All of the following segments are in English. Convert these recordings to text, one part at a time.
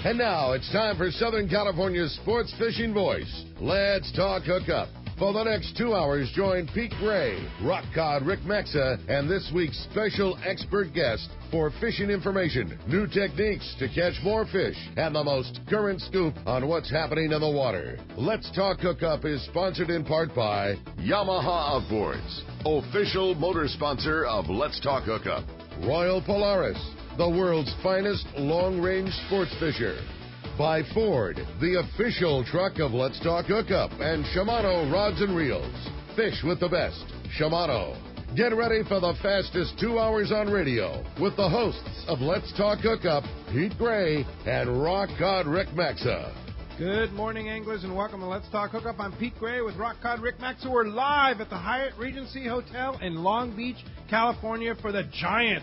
And now it's time for Southern California's sports fishing voice. Let's talk hookup. For the next 2 hours, join Pete Gray, rock cod Rick Maxa, and this week's special expert guest for fishing information, new techniques to catch more fish, and the most current scoop on what's happening in the water. Let's Talk Hookup is sponsored in part by Yamaha Outboards, official motor sponsor of Let's Talk Hookup. Royal Polaris, the world's finest long-range sports fisher. By Ford, the official truck of Let's Talk Hookup, and Shimano Rods and Reels. Fish with the best. Shimano. Get ready for the fastest 2 hours on radio with the hosts of Let's Talk Hookup, Pete Gray and Rock Cod Rick Maxa. Good morning, anglers, and welcome to Let's Talk Hookup. I'm Pete Gray with Rock Cod Rick Maxa. We're live at the Hyatt Regency Hotel in Long Beach, California for the giant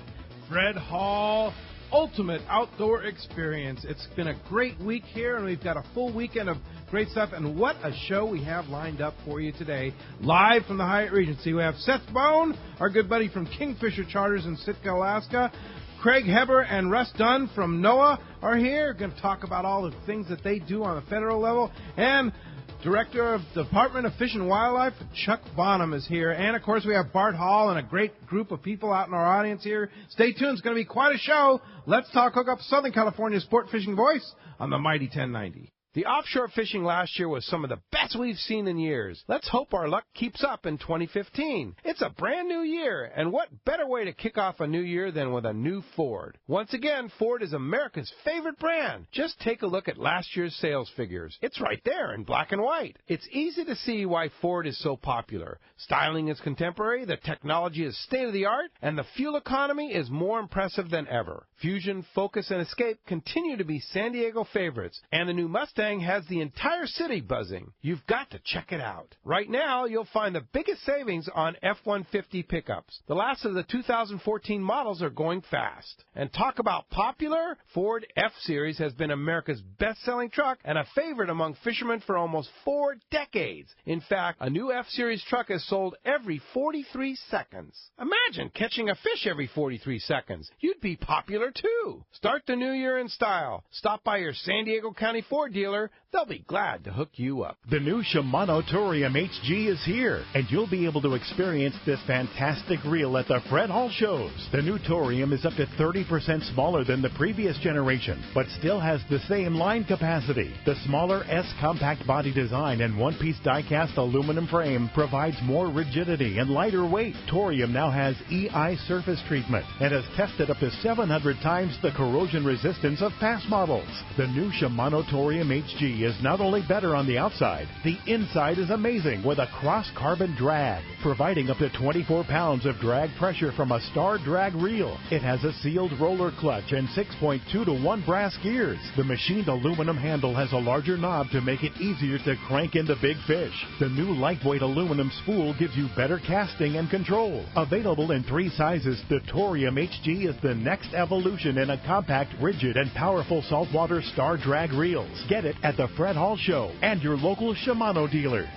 Fred Hall Ultimate Outdoor Experience. It's been a great week here, and we've got a full weekend of great stuff. And what a show we have lined up for you today. Live from the Hyatt Regency, we have Seth Bone, our good buddy from Kingfisher Charters in Sitka, Alaska. Craig Heber and Russ Dunn from NOAA are here. Going to talk about all the things that they do on the federal level. And Director of Department of Fish and Wildlife, Chuck Bonham, is here. And, of course, we have Bart Hall and a great group of people out in our audience here. Stay tuned. It's going to be quite a show. Let's Talk Hookup, Southern California's sport fishing voice on the Mighty 1090. The offshore fishing last year was some of the best we've seen in years. Let's hope our luck keeps up in 2015. It's a brand new year, and what better way to kick off a new year than with a new Ford? Once again, Ford is America's favorite brand. Just take a look at last year's sales figures. It's right there in black and white. It's easy to see why Ford is so popular. Styling is contemporary, the technology is state-of-the-art, and the fuel economy is more impressive than ever. Fusion, Focus, and Escape continue to be San Diego favorites, and the new Mustang has the entire city buzzing. You've got to check it out. Right now, you'll find the biggest savings on F-150 pickups. The last of the 2014 models are going fast. And talk about popular, Ford F-Series has been America's best-selling truck and a favorite among fishermen for almost 4 decades. In fact, a new F-Series truck is sold every 43 seconds. Imagine catching a fish every 43 seconds. You'd be popular, too. Start the new year in style. Stop by your San Diego County Ford dealer. They'll be glad to hook you up. The new Shimano Torium HG is here, and you'll be able to experience this fantastic reel at the Fred Hall shows. The new Torium is up to 30% smaller than the previous generation, but still has the same line capacity. The smaller S-compact body design and one-piece die-cast aluminum frame provides more rigidity and lighter weight. Torium now has EI surface treatment and has tested up to 700 times the corrosion resistance of past models. The new Shimano Torium HG is not only better on the outside, the inside is amazing with a cross-carbon drag, providing up to 24 pounds of drag pressure from a star drag reel. It has a sealed roller clutch and 6.2 to 1 brass gears. The machined aluminum handle has a larger knob to make it easier to crank into big fish. The new lightweight aluminum spool gives you better casting and control. Available in 3 sizes, the Torium HG is the next evolution in a compact, rigid, and powerful saltwater star drag reels. Get it at the Fred Hall Show and your local Shimano dealers.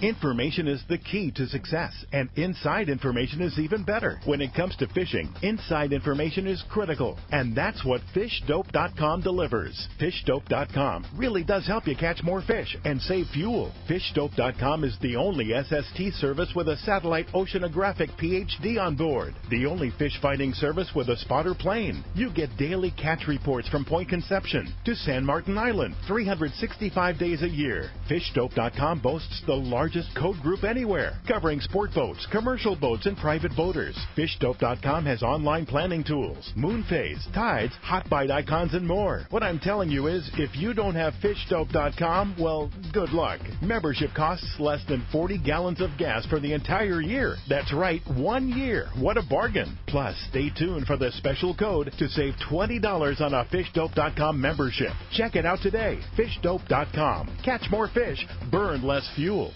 Information is the key to success, and inside information is even better. When it comes to fishing, inside information is critical, and that's what FishDope.com delivers. FishDope.com really does help you catch more fish and save fuel. FishDope.com is the only SST service with a satellite oceanographic PhD on board, the only fish finding service with a spotter plane. You get daily catch reports from Point Conception to San Martin Island, 365 days a year. FishDope.com boasts the largest code group anywhere, covering sport boats, commercial boats, and private boaters. FishDope.com has online planning tools, moon phase, tides, hot bite icons, and more. What I'm telling you is, if you don't have FishDope.com, well, good luck. Membership costs less than 40 gallons of gas for the entire year. That's right, 1 year. What a bargain. Plus, stay tuned for the special code to save $20 on a FishDope.com membership. Check it out today. FishDope.com. Catch more fish, burn less fuel.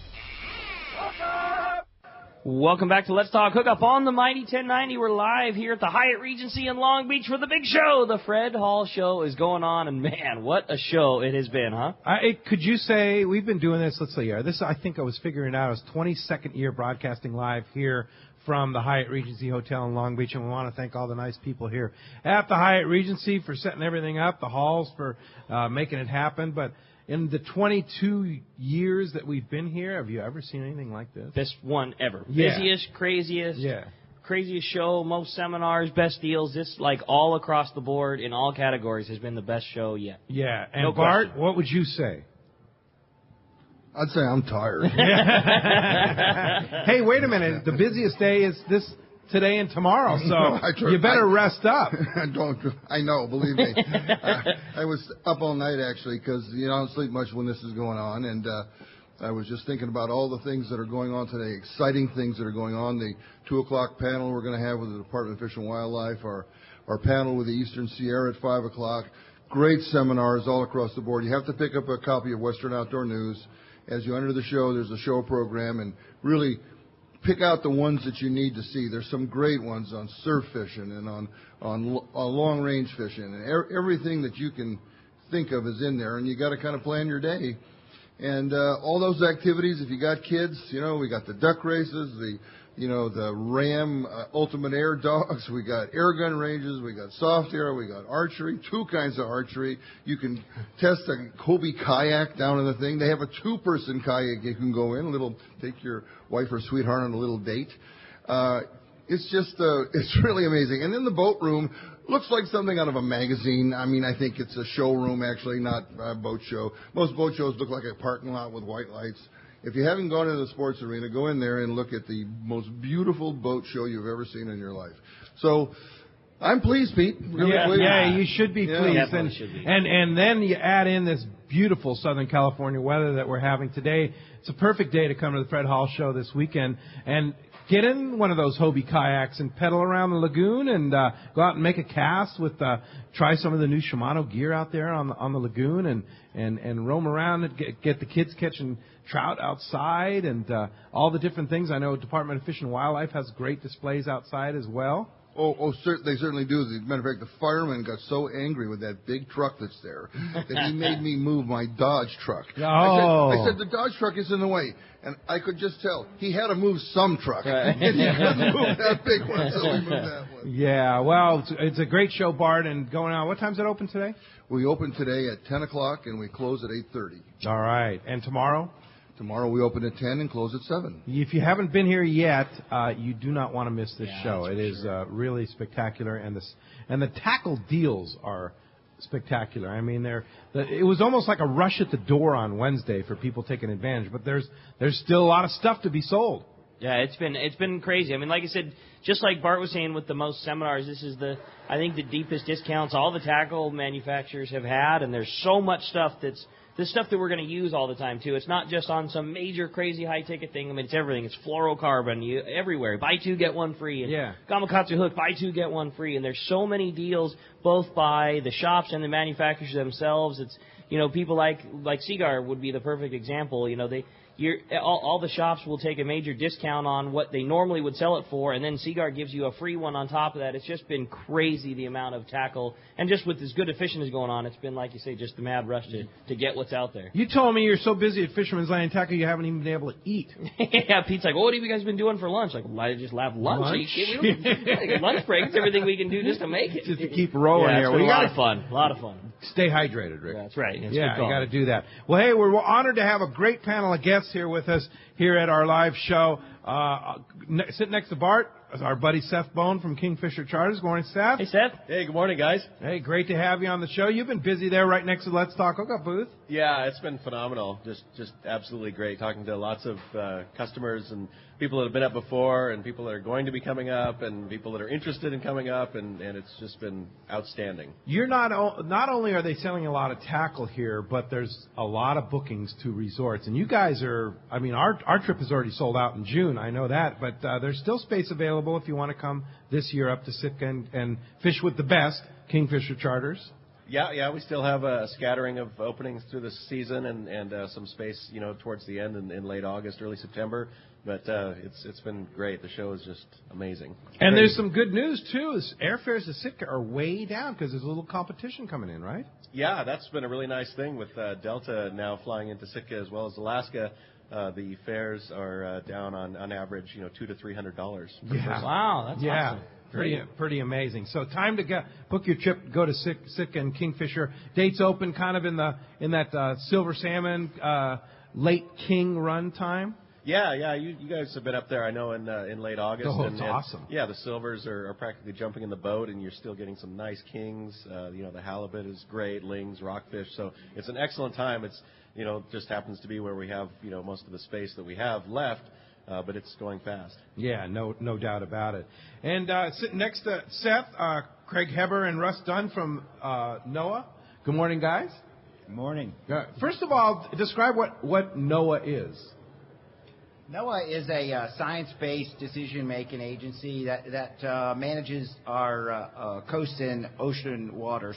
Welcome back to Let's Talk Hookup on the Mighty 1090. We're live here at the Hyatt Regency in Long Beach for the big show. The Fred Hall Show is going on, and man, what a show it has been, huh? Could you say we've been doing this? Let's see here. This, I think I was figuring out, is 22nd year broadcasting live here from the Hyatt Regency Hotel in Long Beach, and we want to thank all the nice people here at the Hyatt Regency for setting everything up, the halls for making it happen. But in the 22 years that we've been here, have you ever seen anything like this? Best one ever. Yeah. Busiest, craziest. Yeah. Craziest show, most seminars, best deals. This, like, all across the board in all categories has been the best show yet. Yeah. And No Bart, question. what would you say? I'd say I'm tired. Hey, wait a minute. The busiest day is this today and tomorrow, so you better rest up. I know, believe me. I was up all night, actually, because I don't sleep much when this is going on, and I was just thinking about all the things that are going on today, exciting things that are going on. The 2 o'clock panel we're going to have with the Department of Fish and Wildlife, our panel with the Eastern Sierra at 5 o'clock. Great seminars all across the board. You have to pick up a copy of Western Outdoor News. As you enter the show, there's a show program, and really pick out the ones that you need to see. There's some great ones on surf fishing and on long-range fishing. And everything that you can think of is in there, and you got to kind of plan your day. And all those activities, if you got kids, we got the duck races, the Ram Ultimate Air Dogs, we got air gun ranges, we got soft air, we got archery, 2 kinds of archery. You can test a Hobie kayak down in the thing. They have a 2-person kayak you can go in, take your wife or sweetheart on a little date. It's just, it's really amazing. And then the boat room looks like something out of a magazine. I mean, I think it's a showroom, actually, not a boat show. Most boat shows look like a parking lot with white lights. If you haven't gone into the sports arena, go in there and look at the most beautiful boat show you've ever seen in your life. So I'm pleased, Pete. Really pleased. Yeah, you should be pleased. Definitely should be. And then you add in this beautiful Southern California weather that we're having today. It's a perfect day to come to the Fred Hall Show this weekend and get in one of those Hobie kayaks and pedal around the lagoon and go out and make a cast with try some of the new Shimano gear out there on the lagoon and roam around and get the kids catching trout outside and all the different things. I know Department of Fish and Wildlife has great displays outside as well. They certainly do. As a matter of fact, the fireman got so angry with that big truck that's there that he made me move my Dodge truck. Oh. I said, the Dodge truck is in the way. And I could just tell he had to move some truck. And he couldn't move that big one, so we moved that one. Yeah, well, it's a great show, Bart, and going on. What time's it open today? We open today at 10 o'clock, and we close at 8:30. All right. And tomorrow? Tomorrow we open at 10 and close at 7. If you haven't been here yet, you do not want to miss this show. It is really spectacular, and the tackle deals are spectacular. I mean, it was almost like a rush at the door on Wednesday for people taking advantage, but there's still a lot of stuff to be sold. Yeah, it's been crazy. I mean, like I said, just like Bart was saying with the most seminars, this is I think the deepest discounts all the tackle manufacturers have had, and there's so much stuff this stuff that we're going to use all the time, too. It's not just on some major, crazy, high-ticket thing. I mean, it's everything. It's fluorocarbon everywhere. Buy 2, get 1 free. And Gamakatsu hook, buy 2, get 1 free. And there's so many deals, both by the shops and the manufacturers themselves. It's, people like Seagar would be the perfect example. All the shops will take a major discount on what they normally would sell it for, and then Seagar gives you a free one on top of that. It's just been crazy, the amount of tackle. And just with as good a fishing as going on, it's been, like you say, just the mad rush to get what's out there. You told me you're so busy at Fisherman's Land Tackle you haven't even been able to eat. Yeah, Pete's like, what have you guys been doing for lunch? Like, why did you just have lunch? We don't take a lunch break. It's everything we can do just to make it. Just to keep rolling here. It's been a lot of fun. A lot of fun. Stay hydrated, Rick. That's right. You got to do that. Well, hey, we're honored to have a great panel of guests here with us here at our live show. Sitting next to Bart is our buddy Seth Bone from Kingfisher Charters. Good morning, Seth. Hey, Seth. Hey, good morning, guys. Hey, great to have you on the show. You've been busy there right next to the Let's Talk Hookup booth. Yeah, it's been phenomenal. Just absolutely great. Talking to lots of customers and people that have been up before and people that are going to be coming up and people that are interested in coming up, and it's just been outstanding. You're not only are they selling a lot of tackle here, but there's a lot of bookings to resorts. And you guys our trip is already sold out in June, I know that, but there's still space available if you want to come this year up to Sitka and fish with the best, Kingfisher Charters. Yeah, we still have a scattering of openings through the season and some space, towards the end in late August, early September. But it's been great. The show is just amazing. And there's some good news, too. Airfares to Sitka are way down because there's a little competition coming in, right? Yeah, that's been a really nice thing with Delta now flying into Sitka as well as Alaska. the fares are down on average, $200 to $300. Yeah. Wow, that's awesome. Pretty amazing. So time to book your trip. Go to Sick and Kingfisher. Dates open kind of in that silver salmon late king run time. Yeah. You guys have been up there, I know, in late August. Oh, it's awesome. Yeah, the silvers are practically jumping in the boat, and you're still getting some nice kings. The halibut is great, lings, rockfish. So it's an excellent time. It's just happens to be where we have most of the space that we have left. But it's going fast. Yeah, no doubt about it. And sitting next to Seth, Craig Heber and Russ Dunn from NOAA. Good morning, guys. Good morning. First of all, describe what NOAA is. NOAA is a science-based decision-making agency that manages our coastal and ocean waters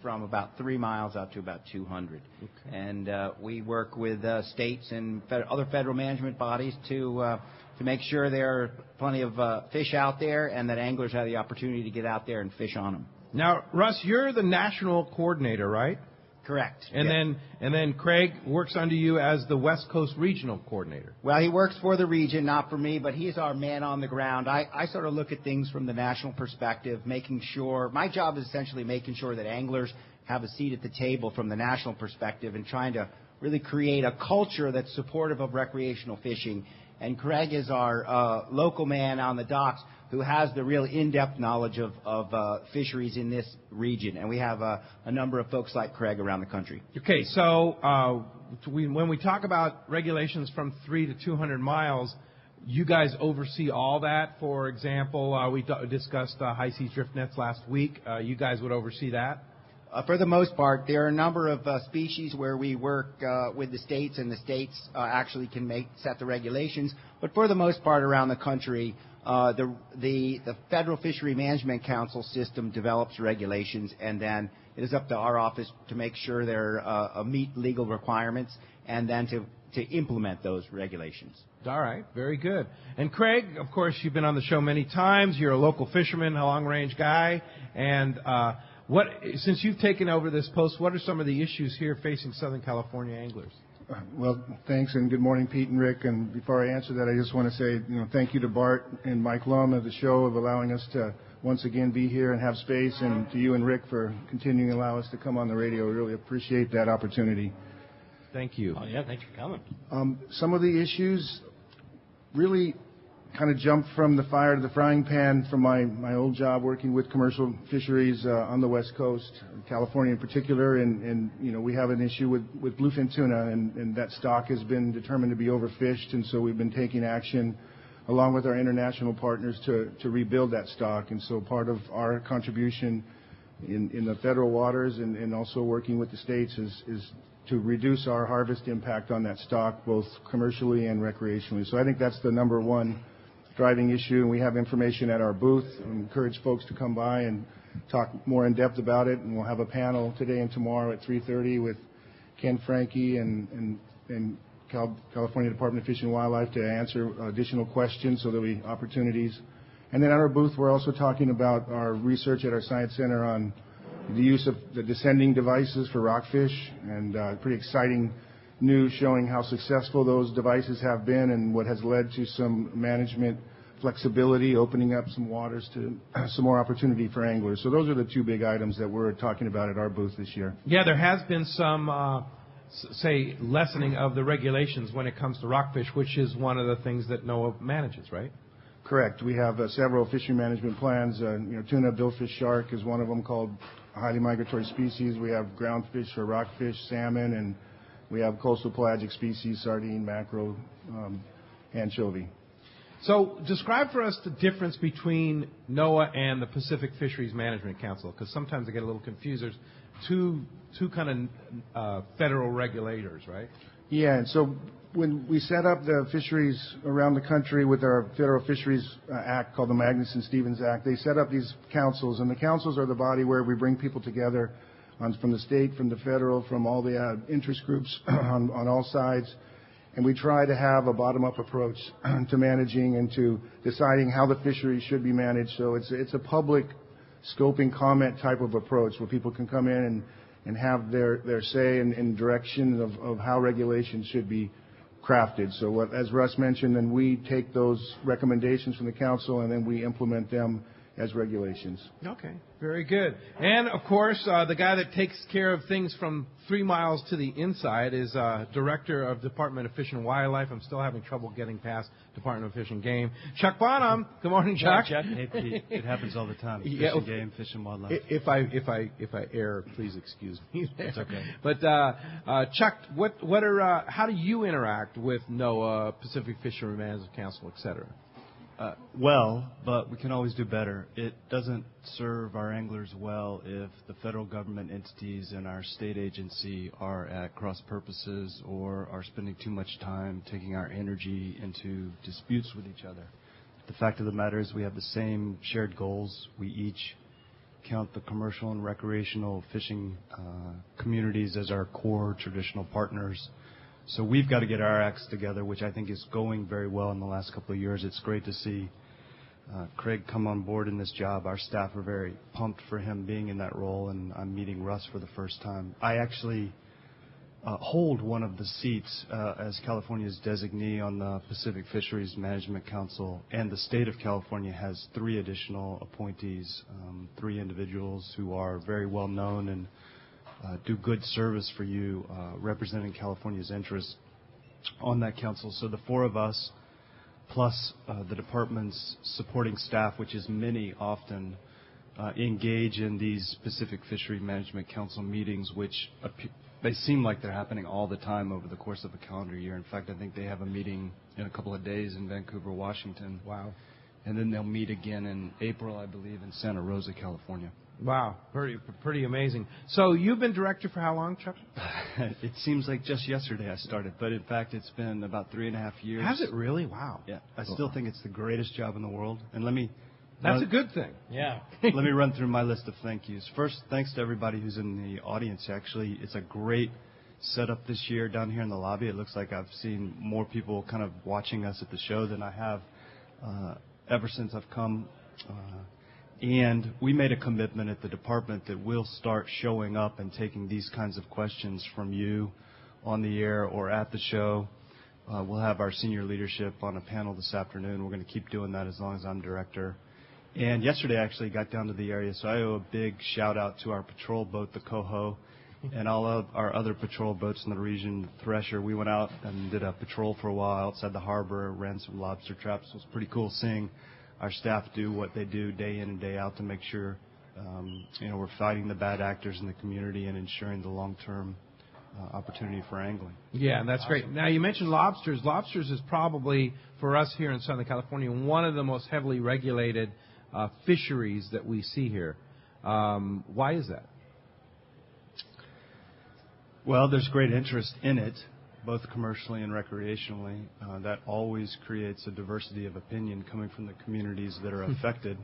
from about 3 miles out to about 200. Okay. And we work with states and other federal management bodies to make sure there are plenty of fish out there and that anglers have the opportunity to get out there and fish on them. Now, Russ, you're the national coordinator, right? Correct. And then Craig works under you as the West Coast Regional Coordinator. Well, he works for the region, not for me, but he's our man on the ground. I sort of look at things from the national perspective, making sure, my job is essentially making sure that anglers have a seat at the table from the national perspective and trying to really create a culture that's supportive of recreational fishing. And Craig is our local man on the docks who has the real in-depth knowledge of fisheries in this region. And we have a number of folks like Craig around the country. Okay, so when we talk about regulations from 3 to 200 miles, you guys oversee all that. For example, we discussed high seas drift nets last week. You guys would oversee that? For the most part, there are a number of species where we work with the states, and the states actually can set the regulations. But for the most part around the country, the Federal Fishery Management Council system develops regulations, and then it is up to our office to make sure they meet legal requirements and then to implement those regulations. All right, very good. And Craig, of course, you've been on the show many times. You're a local fisherman, a long-range guy, and since you've taken over this post, what are some of the issues here facing Southern California anglers? Well, thanks, and good morning, Pete and Rick. And before I answer that, I just want to say, thank you to Bart and Mike Lum of the show of allowing us to once again be here and have space, and to you and Rick for continuing to allow us to come on the radio. We really appreciate that opportunity. Thank you. Oh, yeah, thanks for coming. Some of the issues really kind of jumped from the fire to the frying pan from my old job working with commercial fisheries on the West Coast, California in particular, and we have an issue with bluefin tuna, and that stock has been determined to be overfished, and so we've been taking action along with our international partners to rebuild that stock. And so part of our contribution in the federal waters and also working with the states is to reduce our harvest impact on that stock, both commercially and recreationally. So I think that's the number one driving issue, and we have information at our booth. I encourage folks to come by and talk more in depth about it, and we'll have a panel today and tomorrow at 3:30 with Ken Franke and California Department of Fish and Wildlife to answer additional questions, so there'll be opportunities. And then at our booth, we're also talking about our research at our Science Center on the use of the descending devices for rockfish, and pretty exciting news showing how successful those devices have been and what has led to some management flexibility, opening up some waters to some more opportunity for anglers. So those are the two big items that we're talking about at our booth this year. Yeah, there has been some, lessening of the regulations when it comes to rockfish, which is one of the things that NOAA manages, right? Correct. We have several fishery management plans. Tuna, billfish, shark is one of them, called highly migratory species. We have groundfish or rockfish, salmon, and we have coastal pelagic species, sardine, mackerel, anchovy. So describe for us the difference between NOAA and the Pacific Fisheries Management Council, because sometimes I get a little confused. There's two kind of federal regulators, right? Yeah, and so when we set up the fisheries around the country with our Federal Fisheries Act called the Magnuson-Stevens Act, they set up these councils, and the councils are the body where we bring people together from the state, from the federal, from all the interest groups on all sides. And we try to have a bottom-up approach to managing and to deciding how the fisheries should be managed. So it's a public scoping comment type of approach where people can come in and have their say and direction of how regulations should be crafted. So as Russ mentioned, then we take those recommendations from the council and then we implement them as regulations. Okay, very good. And, of course, the guy that takes care of things from 3 miles to the inside is Director of Department of Fish and Wildlife. I'm still having trouble getting past Department of Fish and Game. Chuck Bonham. Good morning, Chuck. Chuck. Hey, Pete. It happens all the time. Fish and Game, Fish and Wildlife. If I err, please excuse me. It's okay. But Chuck, how do you interact with NOAA, Pacific Fisheries Management Council, et cetera? Well, but we can always do better. It doesn't serve our anglers well if the federal government entities and our state agency are at cross purposes or are spending too much time taking our energy into disputes with each other. The fact of the matter is we have the same shared goals. We each count the commercial and recreational fishing communities as our core traditional partners. So we've got to get our acts together, which I think is going very well in the last couple of years. It's great to see Craig come on board in this job. Our staff are very pumped for him being in that role, and I'm meeting Russ for the first time. I actually hold one of the seats as California's designee on the Pacific Fisheries Management Council, and the state of California has 3 additional appointees, 3 individuals who are very well known and do good service for you representing California's interests on that council. So the 4 of us, plus the department's supporting staff, which is many often, engage in these Pacific Fishery Management Council meetings, which they seem like they're happening all the time over the course of a calendar year. In fact, I think they have a meeting in a couple of days in Vancouver, Washington. Wow. And then they'll meet again in April, I believe, in Santa Rosa, California. Wow, pretty amazing. So you've been director for how long, Chuck? It seems like just yesterday I started, but in fact it's been about 3.5 years. Has it really? Wow. Yeah, I still think it's the greatest job in the world. And That's a good thing. Yeah. Let me run through my list of thank yous. First, thanks to everybody who's in the audience. Actually, it's a great setup this year down here in the lobby. It looks like I've seen more people kind of watching us at the show than I have ever since I've come. And we made a commitment at the department that we'll start showing up and taking these kinds of questions from you on the air or at the show. We'll have our senior leadership on a panel this afternoon. We're going to keep doing that as long as I'm director. And yesterday I actually got down to the area, so I owe a big shout-out to our patrol boat, the Coho, and all of our other patrol boats in the region, Thresher. We went out and did a patrol for a while outside the harbor, ran some lobster traps. It was pretty cool seeing our staff do what they do day in and day out to make sure we're fighting the bad actors in the community and ensuring the long-term opportunity for angling. Yeah, and that's great. Now, you mentioned lobsters. Lobsters is probably, for us here in Southern California, one of the most heavily regulated fisheries that we see here. Why is that? Well, there's great interest in it, both commercially and recreationally. That always creates a diversity of opinion coming from the communities that are affected.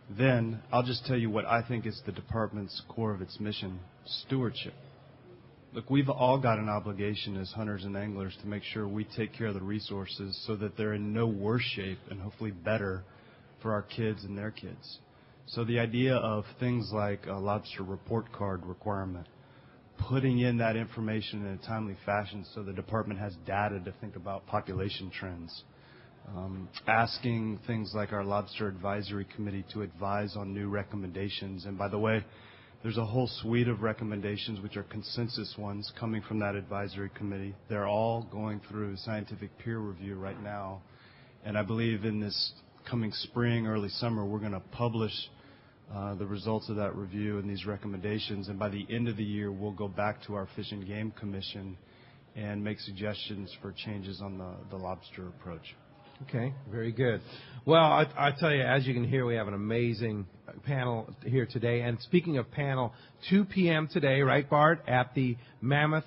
Then I'll just tell you what I think is the department's core of its mission: stewardship. Look, we've all got an obligation as hunters and anglers to make sure we take care of the resources so that they're in no worse shape and hopefully better for our kids and their kids. So the idea of things like a lobster report card requirement, putting in that information in a timely fashion so the department has data to think about population trends, asking things like our Lobster Advisory Committee to advise on new recommendations. And by the way, there's a whole suite of recommendations which are consensus ones coming from that advisory committee. They're all going through scientific peer review right now. And I believe in this coming spring, early summer, we're going to publish the results of that review and these recommendations. And by the end of the year, we'll go back to our Fish and Game Commission and make suggestions for changes on the lobster approach. Okay, very good. Well, I tell you, as you can hear, we have an amazing panel here today. And speaking of panel, 2 p.m. today, right, Bart, at the Mammoth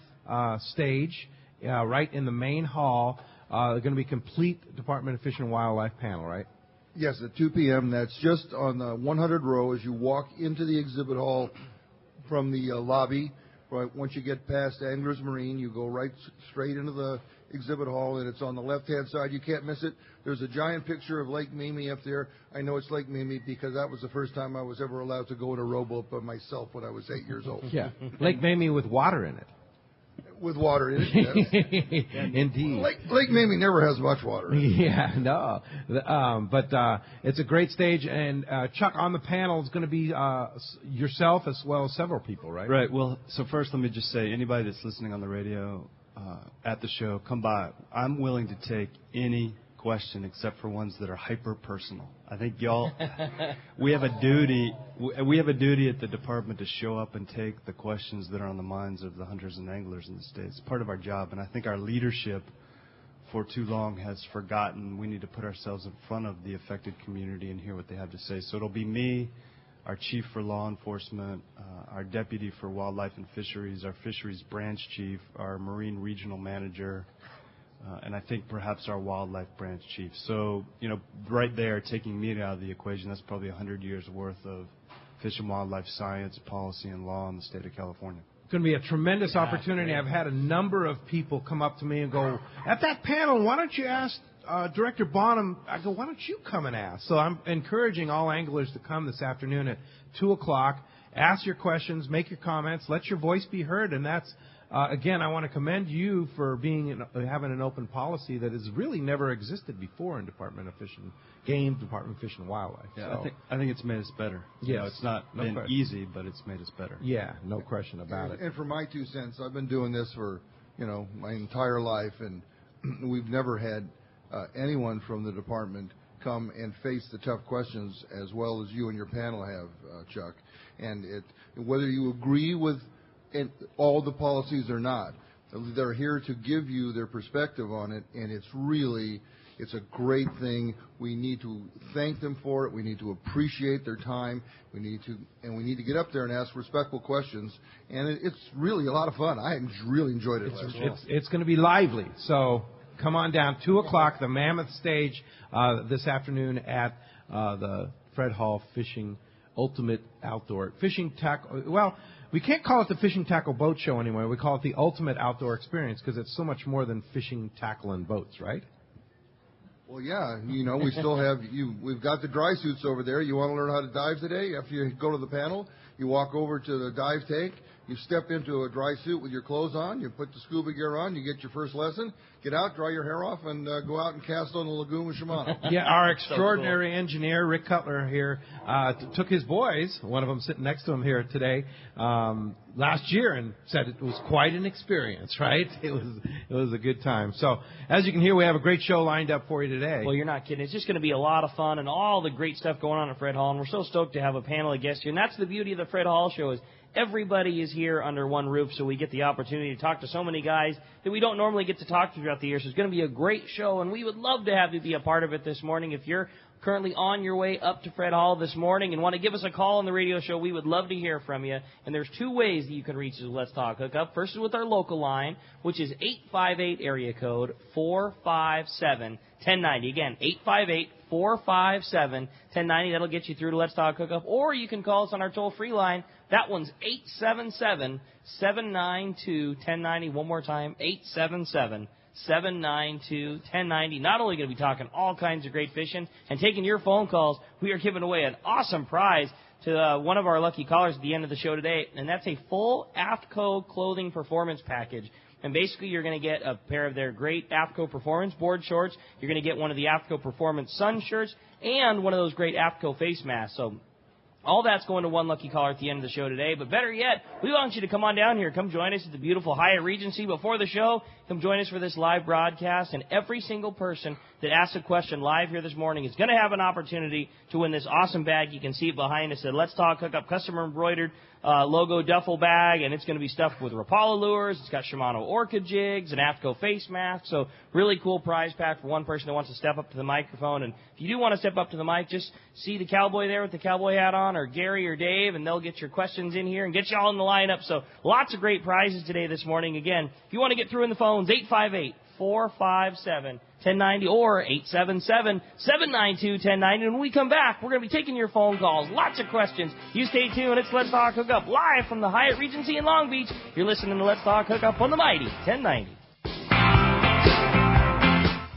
stage, right in the main hall, going to be complete Department of Fish and Wildlife panel, right? Yes, at 2 p.m. That's just on the 100 row as you walk into the exhibit hall from the lobby. Right, once you get past Anglers Marine, you go right straight into the exhibit hall, and it's on the left-hand side. You can't miss it. There's a giant picture of Lake Mimi up there. I know it's Lake Mimi because that was the first time I was ever allowed to go in a rowboat by myself when I was 8 years old. Yeah, Lake Mimi with water in it. with water in it. Yes. Indeed. Lake Mamie never has much water. Yeah, no. But it's a great stage. And, Chuck, on the panel is going to be yourself as well as several people, right? Right. Well, so first let me just say, anybody that's listening on the radio at the show, come by. I'm willing to take any question except for ones that are hyper personal. I think y'all, we have a duty at the department to show up and take the questions that are on the minds of the hunters and anglers in the state. It's part of our job, and I think our leadership for too long has forgotten we need to put ourselves in front of the affected community and hear what they have to say. So it'll be me, our chief for law enforcement, our deputy for wildlife and fisheries, our fisheries branch chief, our marine regional manager, and I think perhaps our wildlife branch chief. So, right there, taking me out of the equation, that's probably 100 years worth of fish and wildlife science, policy, and law in the state of California. It's going to be a tremendous opportunity. I've had a number of people come up to me and go, at that panel, why don't you ask Director Bonham? I go, why don't you come and ask? So I'm encouraging all anglers to come this afternoon at 2 o'clock. Ask your questions, make your comments, let your voice be heard, and that's again, I want to commend you for having an open policy that has really never existed before in Department of Fish and Game, Department of Fish and Wildlife. Yeah, so, I think it's made us better. Yes. It's not been easy, but it's made us better. Yeah, no question about it. And for my 2 cents, I've been doing this for, my entire life, and we've never had anyone from the department come and face the tough questions as well as you and your panel have, Chuck. And whether you agree with all the policies or not, they're here to give you their perspective on it, and it's a great thing. We need to thank them for it. We need to appreciate their time. We need to get up there and ask respectful questions, and it's really a lot of fun. I really enjoyed it last night. It's going to be lively, so come on down, 2 o'clock, the Mammoth Stage this afternoon at the Fred Hall Fishing Ultimate Outdoor Fishing Tackle. Well, we can't call it the Fishing Tackle Boat Show anymore. We call it the Ultimate Outdoor Experience because it's so much more than fishing, tackle, and boats, right? Well, yeah. We still have we've got the dry suits over there. You want to learn how to dive today? After you go to the panel, you walk over to the dive tank. You step into a dry suit with your clothes on. You put the scuba gear on. You get your first lesson. Get out, dry your hair off, and go out and cast on the lagoon with Shimano. Yeah, our extraordinary engineer, Rick Cutler, here, took his boys, one of them sitting next to him here today, last year and said it was quite an experience, right? It was a good time. So, as you can hear, we have a great show lined up for you today. Well, you're not kidding. It's just going to be a lot of fun and all the great stuff going on at Fred Hall, and we're so stoked to have a panel of guests here. And that's the beauty of the Fred Hall show is everybody is here under one roof, so we get the opportunity to talk to so many guys that we don't normally get to talk to throughout the year. So it's going to be a great show, and we would love to have you be a part of it this morning. If you're currently on your way up to Fred Hall this morning and want to give us a call on the radio show, we would love to hear from you. And there's 2 ways that you can reach us with Let's Talk Hookup. First is with our local line, which is 858 area code 457-1090. Again, 858-457-1090. That'll get you through to Let's Talk Hookup. Or you can call us on our toll-free line. That one's 877-792-1090. One more time, 877-792-1090. Not only going to be talking all kinds of great fishing and taking your phone calls, we are giving away an awesome prize to one of our lucky callers at the end of the show today, and that's a full AFTCO clothing performance package. And basically, you're going to get a pair of their great AFTCO Performance board shorts. You're going to get one of the AFTCO Performance sun shirts and one of those great AFTCO face masks. So all that's going to one lucky caller at the end of the show today. But better yet, we want you to come on down here. Come join us at the beautiful Hyatt Regency before the show. Come join us for this live broadcast. And every single person that asks a question live here this morning is going to have an opportunity to win this awesome bag. You can see it behind us. Let's Talk Hookup custom embroidered logo duffel bag, and it's going to be stuffed with Rapala lures. It's got Shimano Orca jigs, an AFTCO face mask. So really cool prize pack for one person that wants to step up to the microphone. And if you do want to step up to the mic, just see the cowboy there with the cowboy hat on, or Gary or Dave, and they'll get your questions in here and get you all in the lineup. So lots of great prizes today this morning. Again, if you want to get through in the phones, 858-457-1090 or 877-792-1090. And when we come back, we're going to be taking your phone calls. Lots of questions. You stay tuned. It's Let's Talk Hookup live from the Hyatt Regency in Long Beach. You're listening to Let's Talk Hookup on the mighty 1090.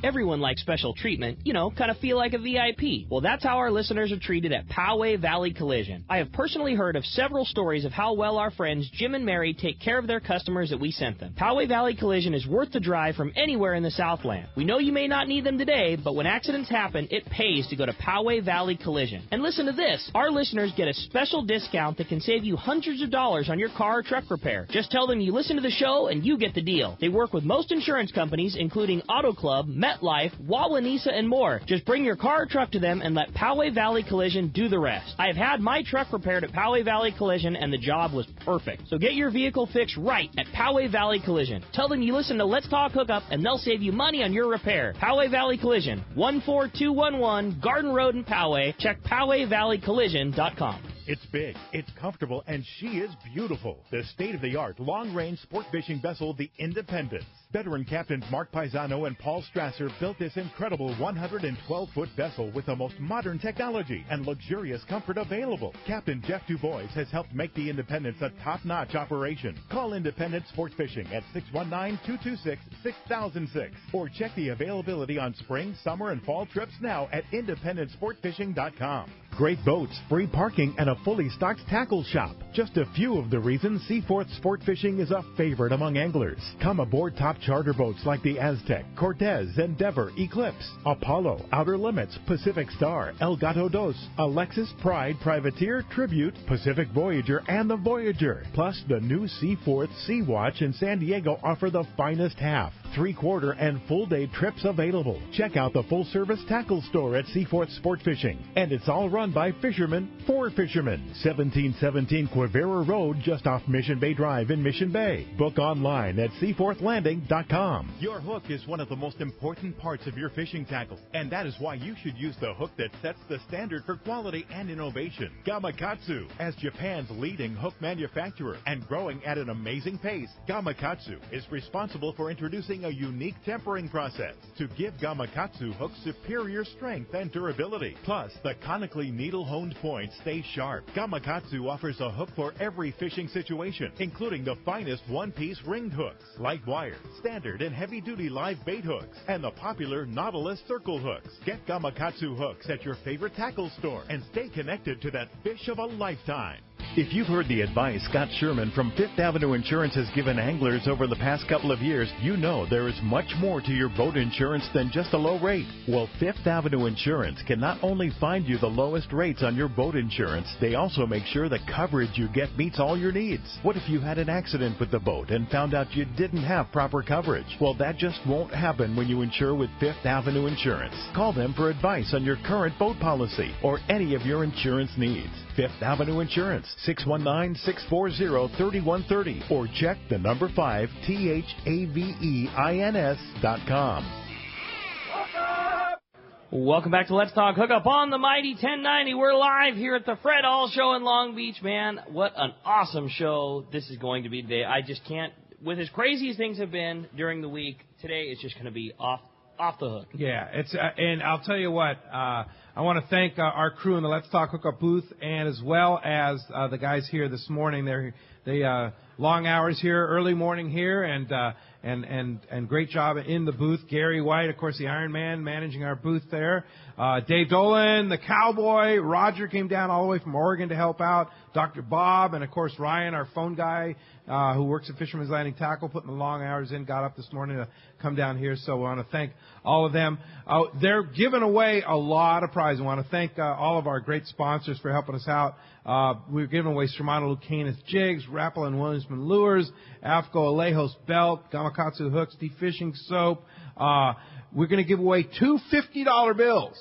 Everyone likes special treatment, kind of feel like a VIP. Well, that's how our listeners are treated at Poway Valley Collision. I have personally heard of several stories of how well our friends Jim and Mary take care of their customers that we sent them. Poway Valley Collision is worth the drive from anywhere in the Southland. We know you may not need them today, but when accidents happen, it pays to go to Poway Valley Collision. And listen to this. Our listeners get a special discount that can save you hundreds of dollars on your car or truck repair. Just tell them you listen to the show and you get the deal. They work with most insurance companies, including Auto Club, MetLife, Wawanesa, and more. Just bring your car or truck to them and let Poway Valley Collision do the rest. I have had my truck repaired at Poway Valley Collision, and the job was perfect. So get your vehicle fixed right at Poway Valley Collision. Tell them you listen to Let's Talk Hookup, and they'll save you money on your repair. Poway Valley Collision, 14211 Garden Road in Poway. Check PowayValleyCollision.com. It's big, it's comfortable, and she is beautiful. The state-of-the-art long-range sport fishing vessel, the Independence. Veteran captains Mark Paisano and Paul Strasser built this incredible 112-foot vessel with the most modern technology and luxurious comfort available. Captain Jeff Dubois has helped make the Independence a top-notch operation. Call Independence Sport Fishing at 619-226-6006 or check the availability on spring, summer, and fall trips now at IndependenceSportFishing.com. Great boats, free parking, and a fully stocked tackle shop. Just a few of the reasons Seaforth Sport Fishing is a favorite among anglers. Come aboard top charter boats like the Aztec, Cortez, Endeavor, Eclipse, Apollo, Outer Limits, Pacific Star, El Gato Dos, Alexis, Pride, Privateer, Tribute, Pacific Voyager, and the Voyager. Plus, the new Seaforth Sea Watch in San Diego offer the finest half, three-quarter, and full-day trips available. Check out the full-service tackle store at Seaforth Sport Fishing. And it's all run by fishermen for fishermen. 1717 Quivira Road, just off Mission Bay Drive in Mission Bay. Book online at seaforthlanding.com. Your hook is one of the most important parts of your fishing tackle, and that is why you should use the hook that sets the standard for quality and innovation. Gamakatsu. As Japan's leading hook manufacturer and growing at an amazing pace, Gamakatsu is responsible for introducing a unique tempering process to give Gamakatsu hooks superior strength and durability. Plus, the conically needle-honed points stay sharp. Gamakatsu offers a hook for every fishing situation, including the finest one-piece ringed hooks, light wire, standard and heavy-duty live bait hooks, and the popular Nautilus circle hooks. Get Gamakatsu hooks at your favorite tackle store and stay connected to that fish of a lifetime. If you've heard the advice Scott Sherman from Fifth Avenue Insurance has given anglers over the past couple of years, you know there is much more to your boat insurance than just a low rate. Well, Fifth Avenue Insurance can not only find you the lowest rates on your boat insurance, they also make sure the coverage you get meets all your needs. What if you had an accident with the boat and found out you didn't have proper coverage? Well, that just won't happen when you insure with Fifth Avenue Insurance. Call them for advice on your current boat policy or any of your insurance needs. Fifth Avenue Insurance, 619-640-3130, or check the number 5 THAVEINS.com. Welcome back to Let's Talk Hookup on the Mighty 1090. We're live here at the Fred Hall Show in Long Beach, man. What an awesome show this is going to be today. I just can't, with as crazy as things have been during the week, today it's just going to be off the hook. Yeah, it's and I'll tell you what, I want to thank our crew in the Let's Talk Hookup booth, and as well as the guys here this morning. They long hours here, early morning here, and great job in the booth. Gary White, of course, the Iron Man, managing our booth there. Dave Dolan, the Cowboy. Roger came down all the way from Oregon to help out. Dr. Bob, and of course Ryan, our phone guy, who works at Fisherman's Landing Tackle, putting the long hours in, got up this morning to come down here. So we want to thank all of them. They're giving away a lot of prizes. I want to thank all of our great sponsors for helping us out. We're giving away Shimano Lucanus jigs, Rappel and Williamsman lures, AFCO Alejos belt, Gamakatsu hooks, defishing soap. We're going to give away two $50 bills,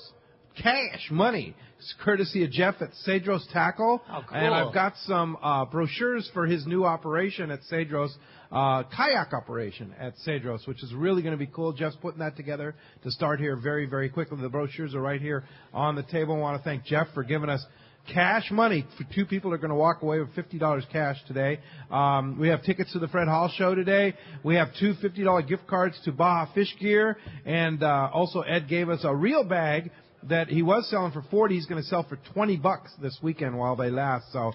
cash money. It's courtesy of Jeff at Cedros Tackle. Oh, cool. And I've got some brochures for his new operation at Cedros, kayak operation at Cedros, which is really going to be cool. Jeff's putting that together to start here very, very quickly. The brochures are right here on the table. I want to thank Jeff for giving us cash money for two people that are going to walk away with $50 cash today. We have tickets to the Fred Hall Show today. We have two $50 gift cards to Baja Fish Gear. And also Ed gave us a reel bag that he was selling for $40, he's going to sell for $20 this weekend while they last. So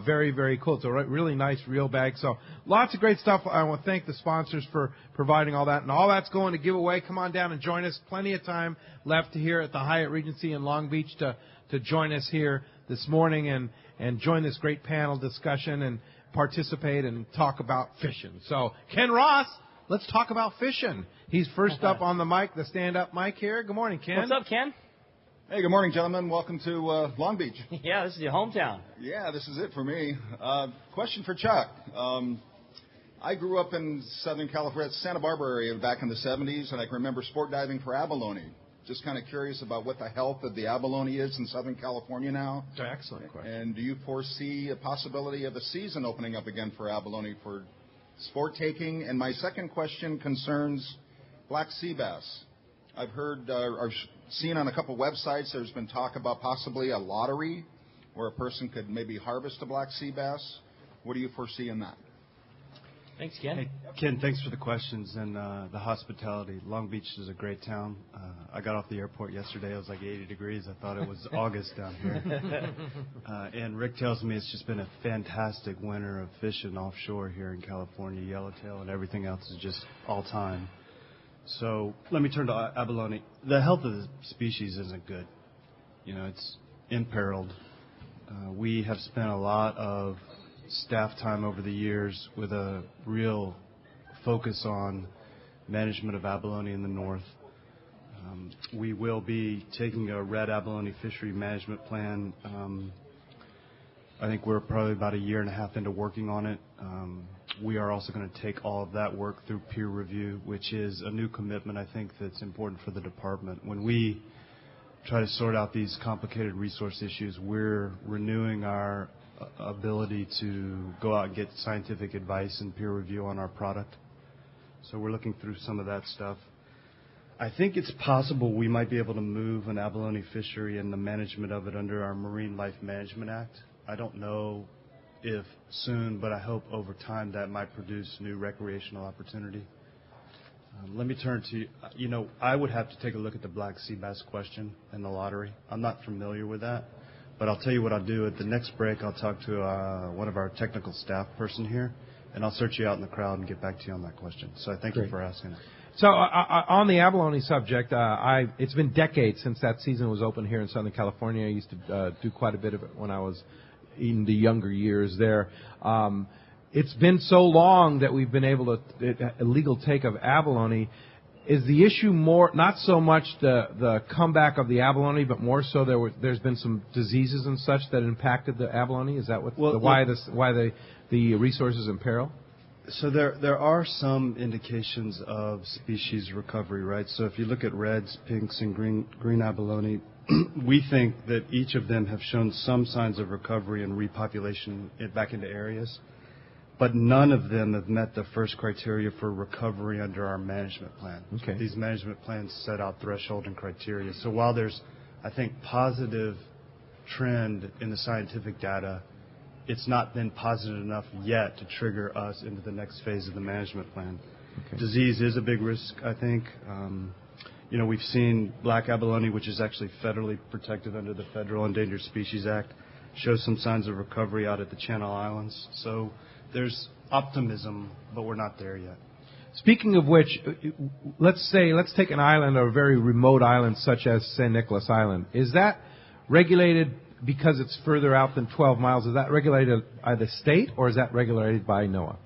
very, very cool. It's a really nice reel bag. So lots of great stuff. I want to thank the sponsors for providing all that. And all that's going to give away. Come on down and join us. Plenty of time left here at the Hyatt Regency in Long Beach to join us here this morning and join this great panel discussion and participate and talk about fishing. So Ken Ross, let's talk about fishing. He's first up on the mic, the stand-up mic here. Good morning, Ken. What's up, Ken? Hey, good morning, gentlemen. Welcome to Long Beach. Yeah, this is your hometown. Yeah, this is it for me. Question for Chuck. I grew up in Southern California, Santa Barbara area back in the 70s, and I can remember sport diving for abalone. Just kind of curious about what the health of the abalone is in Southern California now. Excellent question. And do you foresee a possibility of a season opening up again for abalone for sport taking? And my second question concerns black sea bass. I've heard or seen on a couple websites there's been talk about possibly a lottery where a person could maybe harvest a black sea bass. What do you foresee in that? Thanks, Ken. Hey, Ken, thanks for the questions and the hospitality. Long Beach is a great town. I got off the airport yesterday. It was like 80 degrees. I thought it was August down here. And Rick tells me it's just been a fantastic winter of fishing offshore here in California. Yellowtail and everything else is just all time. So let me turn to abalone. The health of the species isn't good. You know, it's imperiled. We have spent a lot of staff time over the years with a real focus on management of abalone in the north. We will be taking a red abalone fishery management plan. I think we're probably about a year and a half into working on it. We are also going to take all of that work through peer review, which is a new commitment, I think, that's important for the department. When we try to sort out these complicated resource issues, we're renewing our ability to go out and get scientific advice and peer review on our product. So we're looking through some of that stuff. I think it's possible we might be able to move an abalone fishery and the management of it under our Marine Life Management Act. I don't know if soon, but I hope over time that might produce new recreational opportunity. Let me turn to, I would have to take a look at the black sea bass question and the lottery. I'm not familiar with that, but I'll tell you what I'll do. At the next break, I'll talk to one of our technical staff person here, and I'll search you out in the crowd and get back to you on that question. So I thank you for asking it. So on the abalone subject, it's been decades since that season was open here in Southern California. I used to do quite a bit of it when I was in the younger years there. It's been so long that we've been able to a legal take of abalone. Is the issue more not so much the comeback of the abalone, but more so there's been some diseases and such that impacted the abalone? Is that why the resource is in peril? So there are some indications of species recovery, right? So if you look at reds, pinks, and green abalone, we think that each of them have shown some signs of recovery and repopulation back into areas, but none of them have met the first criteria for recovery under our management plan. Okay. These management plans set out threshold and criteria. So while there's, I think, positive trend in the scientific data, it's not been positive enough yet to trigger us into the next phase of the management plan. Okay. Disease is a big risk, I think. We've seen black abalone, which is actually federally protected under the Federal Endangered Species Act, show some signs of recovery out at the Channel Islands. So there's optimism, but we're not there yet. Speaking of which, let's take an island, or a very remote island such as San Nicolas Island. Is that regulated because it's further out than 12 miles? Is that regulated by the state, or is that regulated by NOAA?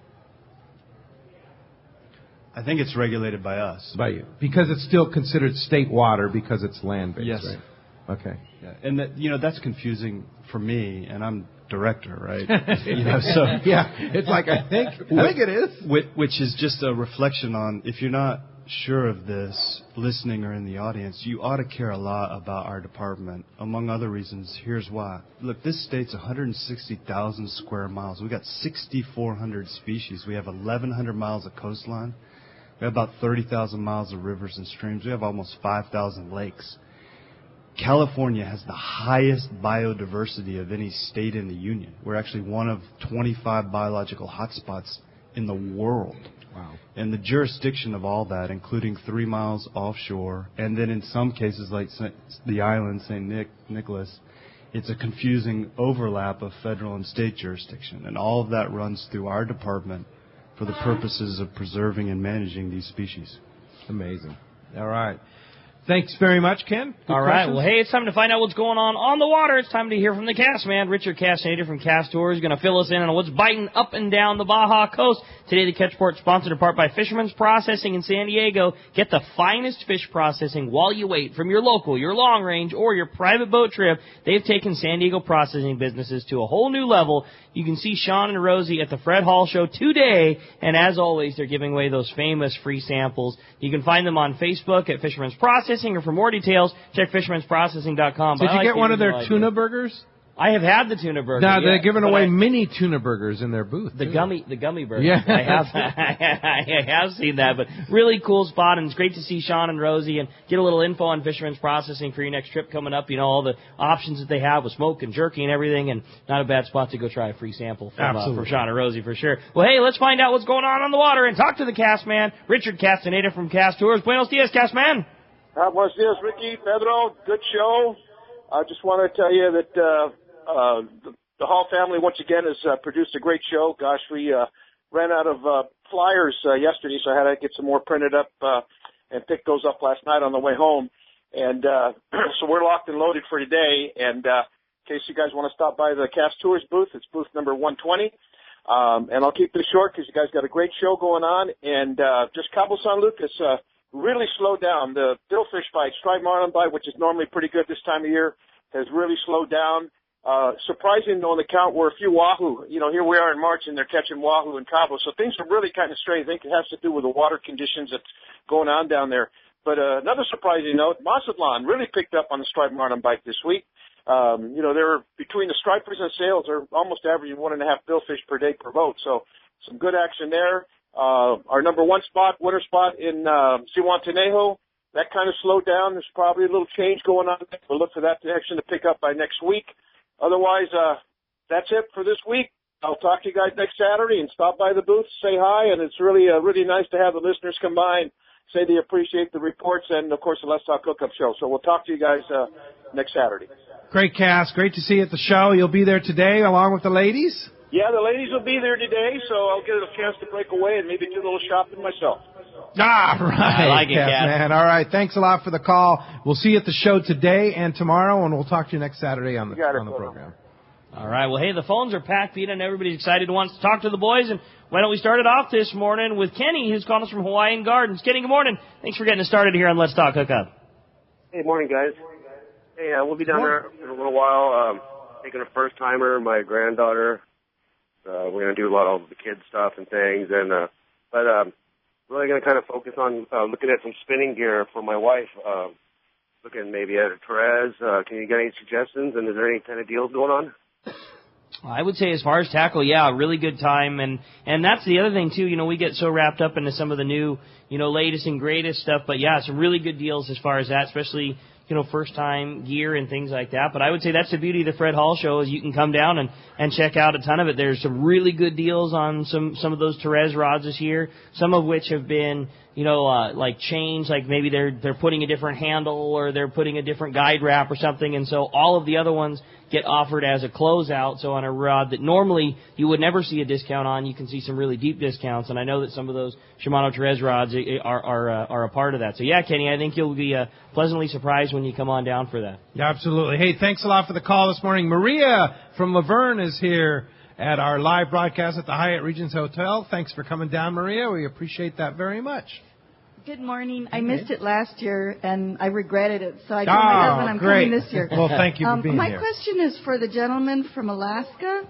I think it's regulated by us. By you. Because it's still considered state water because it's land-based, yes. Right? Okay. Yeah. And that's confusing for me, and I'm director, right? Yeah, it's like, I think it is. Which is just a reflection on, if you're not sure of this, listening or in the audience, you ought to care a lot about our department. Among other reasons, here's why. Look, this state's 160,000 square miles. We've got 6,400 species. We have 1,100 miles of coastline. We have about 30,000 miles of rivers and streams. We have almost 5,000 lakes. California has the highest biodiversity of any state in the union. We're actually one of 25 biological hotspots in the world. Wow. And the jurisdiction of all that, including 3 miles offshore, and then in some cases like the island, St. Nicholas, it's a confusing overlap of federal and state jurisdiction. And all of that runs through our department for the purposes of preserving and managing these species. Amazing. All right. Thanks very much, Ken. Good All right. questions. Well, hey, it's time to find out what's going on the water. It's time to hear from the cast man. Richard Castaneda from Cast Tours is going to fill us in on what's biting up and down the Baja Coast. Today, the Catch Report sponsored in part by Fisherman's Processing in San Diego. Get the finest fish processing while you wait from your local, your long range, or your private boat trip. They've taken San Diego processing businesses to a whole new level. You can see Sean and Rosie at the Fred Hall Show today. And as always, they're giving away those famous free samples. You can find them on Facebook at Fisherman's Processing, or for more details, check fishermansprocessing.com. Did you get one of their tuna burgers? I have had the tuna burger. No, they're yes, giving away mini tuna burgers in their booth. The gummy burger. Yeah. I have seen that, but really cool spot, and it's great to see Sean and Rosie and get a little info on Fisherman's Processing for your next trip coming up. You know, all the options that they have with smoke and jerky and everything, and not a bad spot to go try a free sample from Sean and Rosie for sure. Well, hey, let's find out what's going on the water and talk to the cast man, Richard Castaneda from Cast Tours. Buenos dias, cast man. Buenos dias, Ricky, Pedro. Good show. I just want to tell you that the Hall family once again has produced a great show. Gosh, we ran out of flyers yesterday, so I had to get some more printed up and pick those up last night on the way home. And so we're locked and loaded for today. And in case you guys want to stop by the Cast Tours booth, it's booth number 120. And I'll keep this short because you guys got a great show going on. And just Cabo San Lucas really slowed down. The billfish bite, striped marlin bite, which is normally pretty good this time of year, has really slowed down. Surprising on the count were a few wahoo. You know, here we are in March and they're catching wahoo in Cabo. So things are really kind of strange. I think it has to do with the water conditions that's going on down there. But another surprising note, Mazatlan really picked up on the striped marlin bite this week. You know, they're between the stripers and sails, they're almost averaging 1.5 billfish per day per boat. So some good action there. Our number one spot, winter spot in Zihuatanejo, that kind of slowed down. There's probably a little change going on. We'll look for that action to pick up by next week. Otherwise, that's it for this week. I'll talk to you guys next Saturday and stop by the booth, say hi, and it's really nice to have the listeners come by and say they appreciate the reports and, of course, the Let's Talk Hookup show. So we'll talk to you guys next Saturday. Great cast. Great to see you at the show. You'll be there today along with the ladies? Yeah, the ladies will be there today, so I'll get a chance to break away and maybe do a little shopping myself. Ah, right. I like it, Cat. Man. All right. Thanks a lot for the call. We'll see you at the show today and tomorrow, and we'll talk to you next Saturday on the program. All right. Well, hey, the phones are packed, Pete, and everybody's excited and wants to talk to the boys. And why don't we start it off this morning with Kenny, who's calling us from Hawaiian Gardens. Kenny, good morning. Thanks for getting us started here on Let's Talk Hookup. Hey, morning, guys. Hey, we'll be down there in a little while, taking a first-timer, my granddaughter. We're going to do a lot of the kids stuff and things, and but really going to kind of focus on looking at some spinning gear for my wife. Looking maybe at a Therese. Can you get any suggestions? And is there any kind of deals going on? I would say as far as tackle, yeah, really good time. And that's the other thing, too. You know, we get so wrapped up into some of the new, you know, latest and greatest stuff. But, yeah, some really good deals as far as that, especially, you know, first-time gear and things like that. But I would say that's the beauty of the Fred Hall show is you can come down and check out a ton of it. There's some really good deals on some of those Therese rods this year, some of which have been, you know, like changed, like maybe they're putting a different handle or they're putting a different guide wrap or something. And so all of the other ones get offered as a closeout. So on a rod that normally you would never see a discount on, you can see some really deep discounts. And I know that some of those Shimano Therese rods are a part of that. So, yeah, Kenny, I think you'll be pleasantly surprised when you come on down for that. Yeah, absolutely. Hey, thanks a lot for the call this morning. Maria from Laverne is here at our live broadcast at the Hyatt Regency Hotel. Thanks for coming down, Maria. We appreciate that very much. Good morning. I missed it last year, and I regretted it. So I told my husband I'm coming this year. Well, thank you for being my here. My question is for the gentleman from Alaska.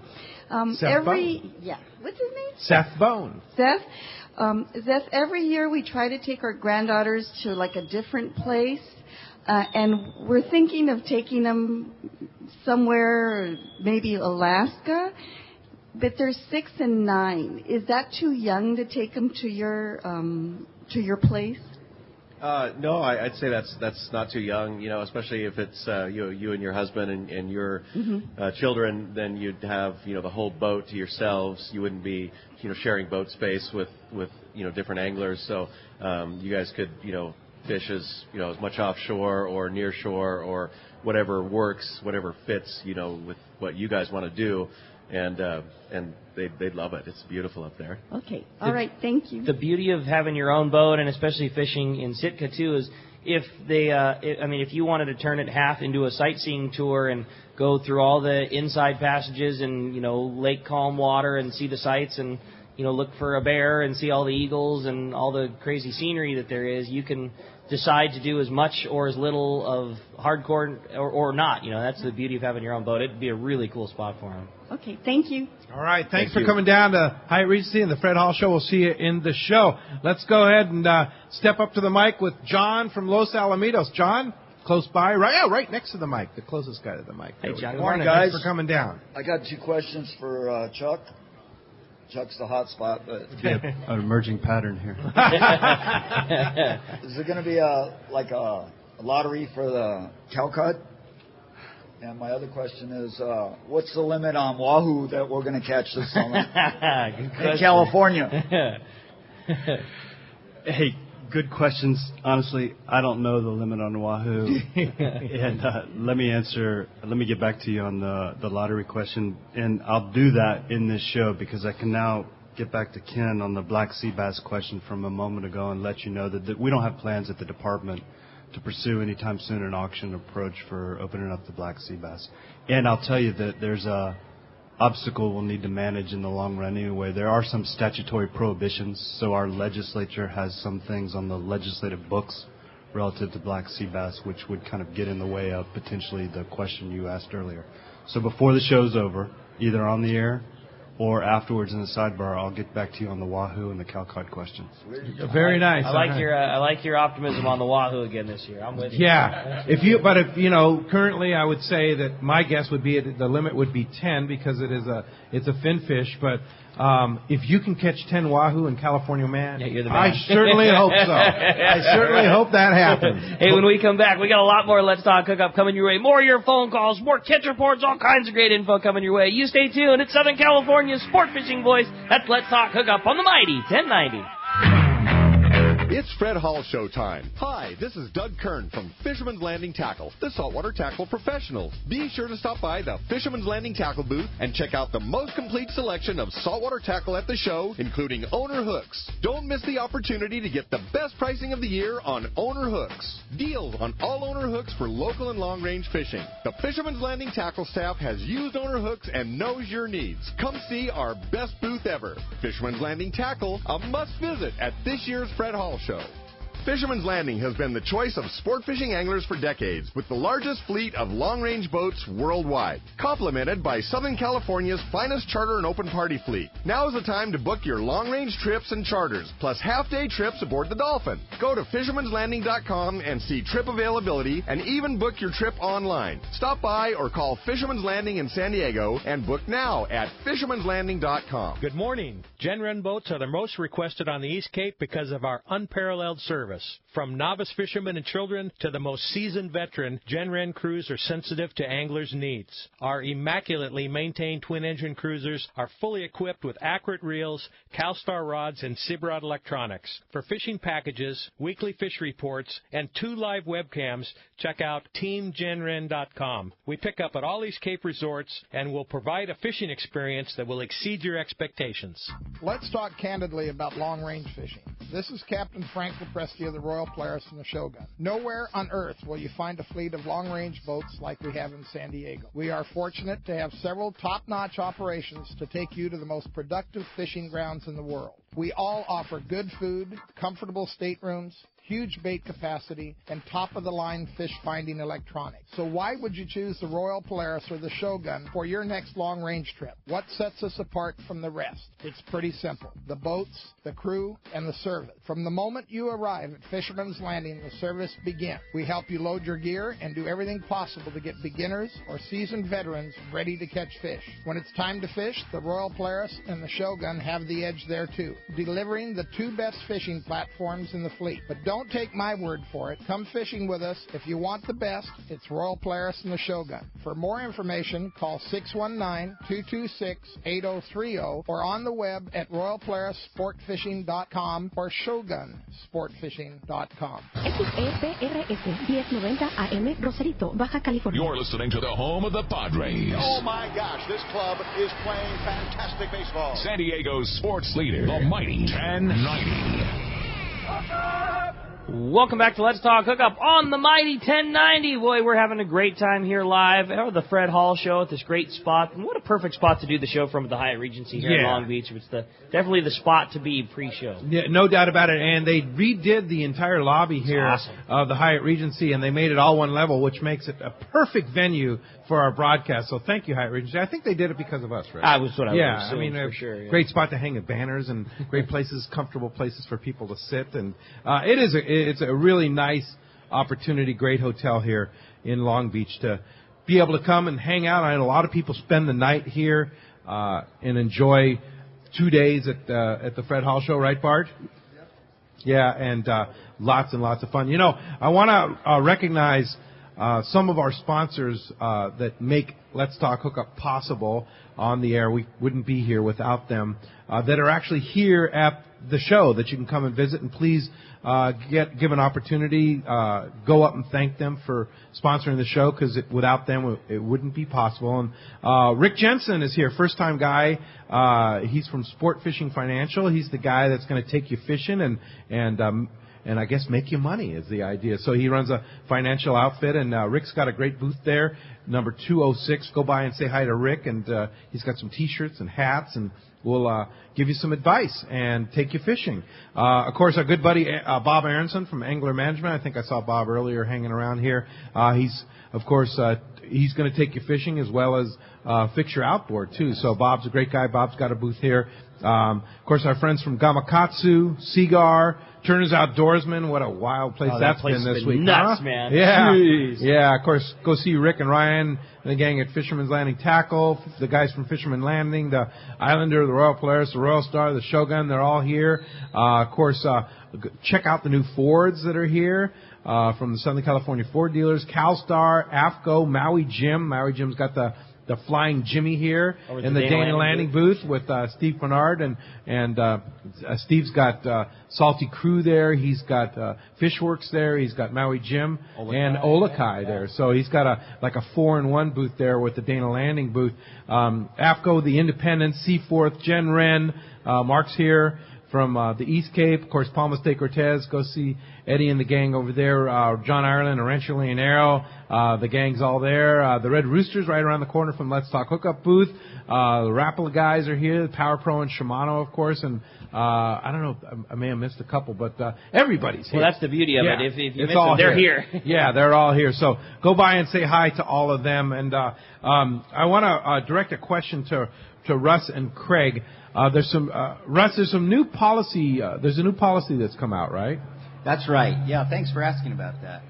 Seth Bone. Yeah. What's his name? Seth Bone. Seth. Seth, every year we try to take our granddaughters to, like, a different place, and we're thinking of taking them somewhere, maybe Alaska, but they're 6 and 9. Is that too young to take them to your place? No, I'd say that's not too young. Especially if it's you and your husband and your children, then you'd have the whole boat to yourselves. You wouldn't be sharing boat space with different anglers. So you guys could fish as much offshore or near shore or whatever works, whatever fits with what you guys want to do. And they'd love it. It's beautiful up there. Okay. All right. Thank you. The beauty of having your own boat, and especially fishing in Sitka too, is if you wanted to turn it half into a sightseeing tour and go through all the inside passages and lake calm water and see the sights and look for a bear and see all the eagles and all the crazy scenery that there is, you can decide to do as much or as little of hardcore or not. That's the beauty of having your own boat. It'd be a really cool spot for them. Okay, thank you. All right, thanks for coming down to Hyatt Regency and the Fred Hall Show. We'll see you in the show. Let's go ahead and step up to the mic with John from Los Alamitos. John, close by, right next to the mic, the closest guy to the mic. Hey, John. Good morning, guys. Thanks for coming down. I got 2 questions for Chuck. Chuck's the hot spot, but an emerging pattern here. Is there going to be a lottery for the Calcutta? And my other question is, what's the limit on wahoo that we're going to catch this summer in California? Hey, good questions. Honestly, I don't know the limit on wahoo. And let me get back to you on the lottery question. And I'll do that in this show because I can now get back to Ken on the black sea bass question from a moment ago and let you know that we don't have plans at the department to pursue anytime soon an auction approach for opening up the black sea bass. And I'll tell you that there's a obstacle we'll need to manage in the long run anyway. There are some statutory prohibitions, so our legislature has some things on the legislative books relative to black sea bass, which would kind of get in the way of potentially the question you asked earlier. So before the show's over, either on the air or afterwards in the sidebar, I'll get back to you on the wahoo and the Calcutta questions. Very nice. I like your optimism on the wahoo again this year. I'm with you. Yeah. Currently I would say that my guess would be the limit would be 10 because it's a fin fish. But if you can catch 10 wahoo in California, man, you're the man. I certainly hope so. I certainly hope that happens. Hey, when we come back, we got a lot more Let's Talk Hookup coming your way. More of your phone calls, more catch reports, all kinds of great info coming your way. You stay tuned. It's Southern California's sport fishing voice. That's Let's Talk Hookup on the mighty 1090. It's Fred Hall Show time. Hi, this is Doug Kern from Fisherman's Landing Tackle, the saltwater tackle professionals. Be sure to stop by the Fisherman's Landing Tackle booth and check out the most complete selection of saltwater tackle at the show, including owner hooks. Don't miss the opportunity to get the best pricing of the year on owner hooks. Deals on all owner hooks for local and long-range fishing. The Fisherman's Landing Tackle staff has used owner hooks and knows your needs. Come see our best booth ever. Fisherman's Landing Tackle, a must visit at this year's Fred Hall Show. Fisherman's Landing has been the choice of sport fishing anglers for decades, with the largest fleet of long-range boats worldwide, complemented by Southern California's finest charter and open party fleet. Now is the time to book your long-range trips and charters, plus half-day trips aboard the Dolphin. Go to fishermanslanding.com and see trip availability, and even book your trip online. Stop by or call Fisherman's Landing in San Diego and book now at fishermanslanding.com. Good morning. Gen Ren boats are the most requested on the East Cape because of our unparalleled service. From novice fishermen and children to the most seasoned veteran, Gen Ren crews are sensitive to anglers' needs. Our immaculately maintained twin-engine cruisers are fully equipped with accurate reels, CalStar rods, and Sibrod electronics. For fishing packages, weekly fish reports, and 2 live webcams, check out TeamGenRen.com. We pick up at all East Cape resorts and will provide a fishing experience that will exceed your expectations. Let's talk candidly about long-range fishing. This is Captain Frank Lopresti of the Royal Polaris and the Shogun. Nowhere on earth will you find a fleet of long-range boats like we have in San Diego. We are fortunate to have several top-notch operations to take you to the most productive fishing grounds in the world. We all offer good food, comfortable staterooms, huge bait capacity, and top-of-the-line fish-finding electronics. So why would you choose the Royal Polaris or the Shogun for your next long-range trip? What sets us apart from the rest? It's pretty simple. The boats, the crew, and the service. From the moment you arrive at Fisherman's Landing, the service begins. We help you load your gear and do everything possible to get beginners or seasoned veterans ready to catch fish. When it's time to fish, the Royal Polaris and the Shogun have the edge there too, delivering the 2 best fishing platforms in the fleet. But don't Don't take my word for it. Come fishing with us. If you want the best, it's Royal Polaris and the Shogun. For more information, call 619-226-8030 or on the web at royalpolarissportfishing.com or shogunsportfishing.com. XEPRS 1090 AM, Rosarito, Baja California. You're listening to the home of the Padres. Oh my gosh, this club is playing fantastic baseball. San Diego's sports leader, the mighty 1090. Welcome back to Let's Talk Hookup on the Mighty 1090. Boy, we're having a great time here live at the Fred Hall Show at this great spot. And what a perfect spot to do the show from at the Hyatt Regency here in Long Beach. It's definitely the spot to be pre-show. Yeah, no doubt about it. And they redid the entire lobby here of the Hyatt Regency, and they made it all one level, which makes it a perfect venue for our broadcast. So thank you, Hyatt Regency. I think they did it because of us, right? I was what I would assume, for sure. Yeah. Great spot to hang the banners and great places, comfortable places for people to sit. And it's a really nice opportunity, great hotel here in Long Beach to be able to come and hang out. I know a lot of people spend the night here and enjoy 2 days at the Fred Hall Show, right, Bart? Yeah, and lots and lots of fun. You know, I want to recognize some of our sponsors that make Let's Talk Hookup possible on the air. We wouldn't be here without them, that are actually here at the show that you can come and visit. And please give an opportunity, go up and thank them for sponsoring the show, because without them it wouldn't be possible. And Rick Jensen is here, first-time guy. He's from Sport Fishing Financial. He's the guy that's going to take you fishing and I guess make you money is the idea. So he runs a financial outfit, and Rick's got a great booth there, number 206. Go by and say hi to Rick, and he's got some T-shirts and hats, and we'll give you some advice and take you fishing. Of course, our good buddy Bob Aronson from Angler Management. I think I saw Bob earlier hanging around here. He's going to take you fishing as well as fix your outboard, too. So Bob's a great guy. Bob's got a booth here. Of course, our friends from Gamakatsu, Seagar, Turner's Outdoorsman. What a wild place that's been this week. Nuts, man. Yeah. Jeez. Yeah, of course, go see Rick and Ryan and the gang at Fisherman's Landing Tackle, the guys from Fisherman Landing, the Islander, the Royal Polaris, the Royal Star, the Shogun. They're all here. Of course, check out the new Fords that are here from the Southern California Ford dealers, CalStar, AFCO, Maui Jim. Maui Jim's got the Flying Jimmy here in the Dana Landing booth with Steve Bernard, and Steve's got Salty Crew there. He's got Fishworks there. He's got Maui Jim and Olakai there. So he's got a 4-in-1 booth there with the Dana Landing booth. AFCO, the Independent, Seaforth, Jen Wren, Mark's here from the East Cape. Of course, Palmas de Cortez. Go see Eddie and the gang over there. John Ireland, Rancho Leonero. The gang's all there. The Red Roosters right around the corner from Let's Talk Hookup booth. The Rapala guys are here. The Power Pro and Shimano, of course. And I don't know, I may have missed a couple, but everybody's here. Well, that's the beauty of it. If you miss them, they're here. Yeah, they're all here. So go by and say hi to all of them. And I want to direct a question to Russ and Craig. There's some new policy. There's a new policy that's come out, right? That's right. Yeah, thanks for asking about that.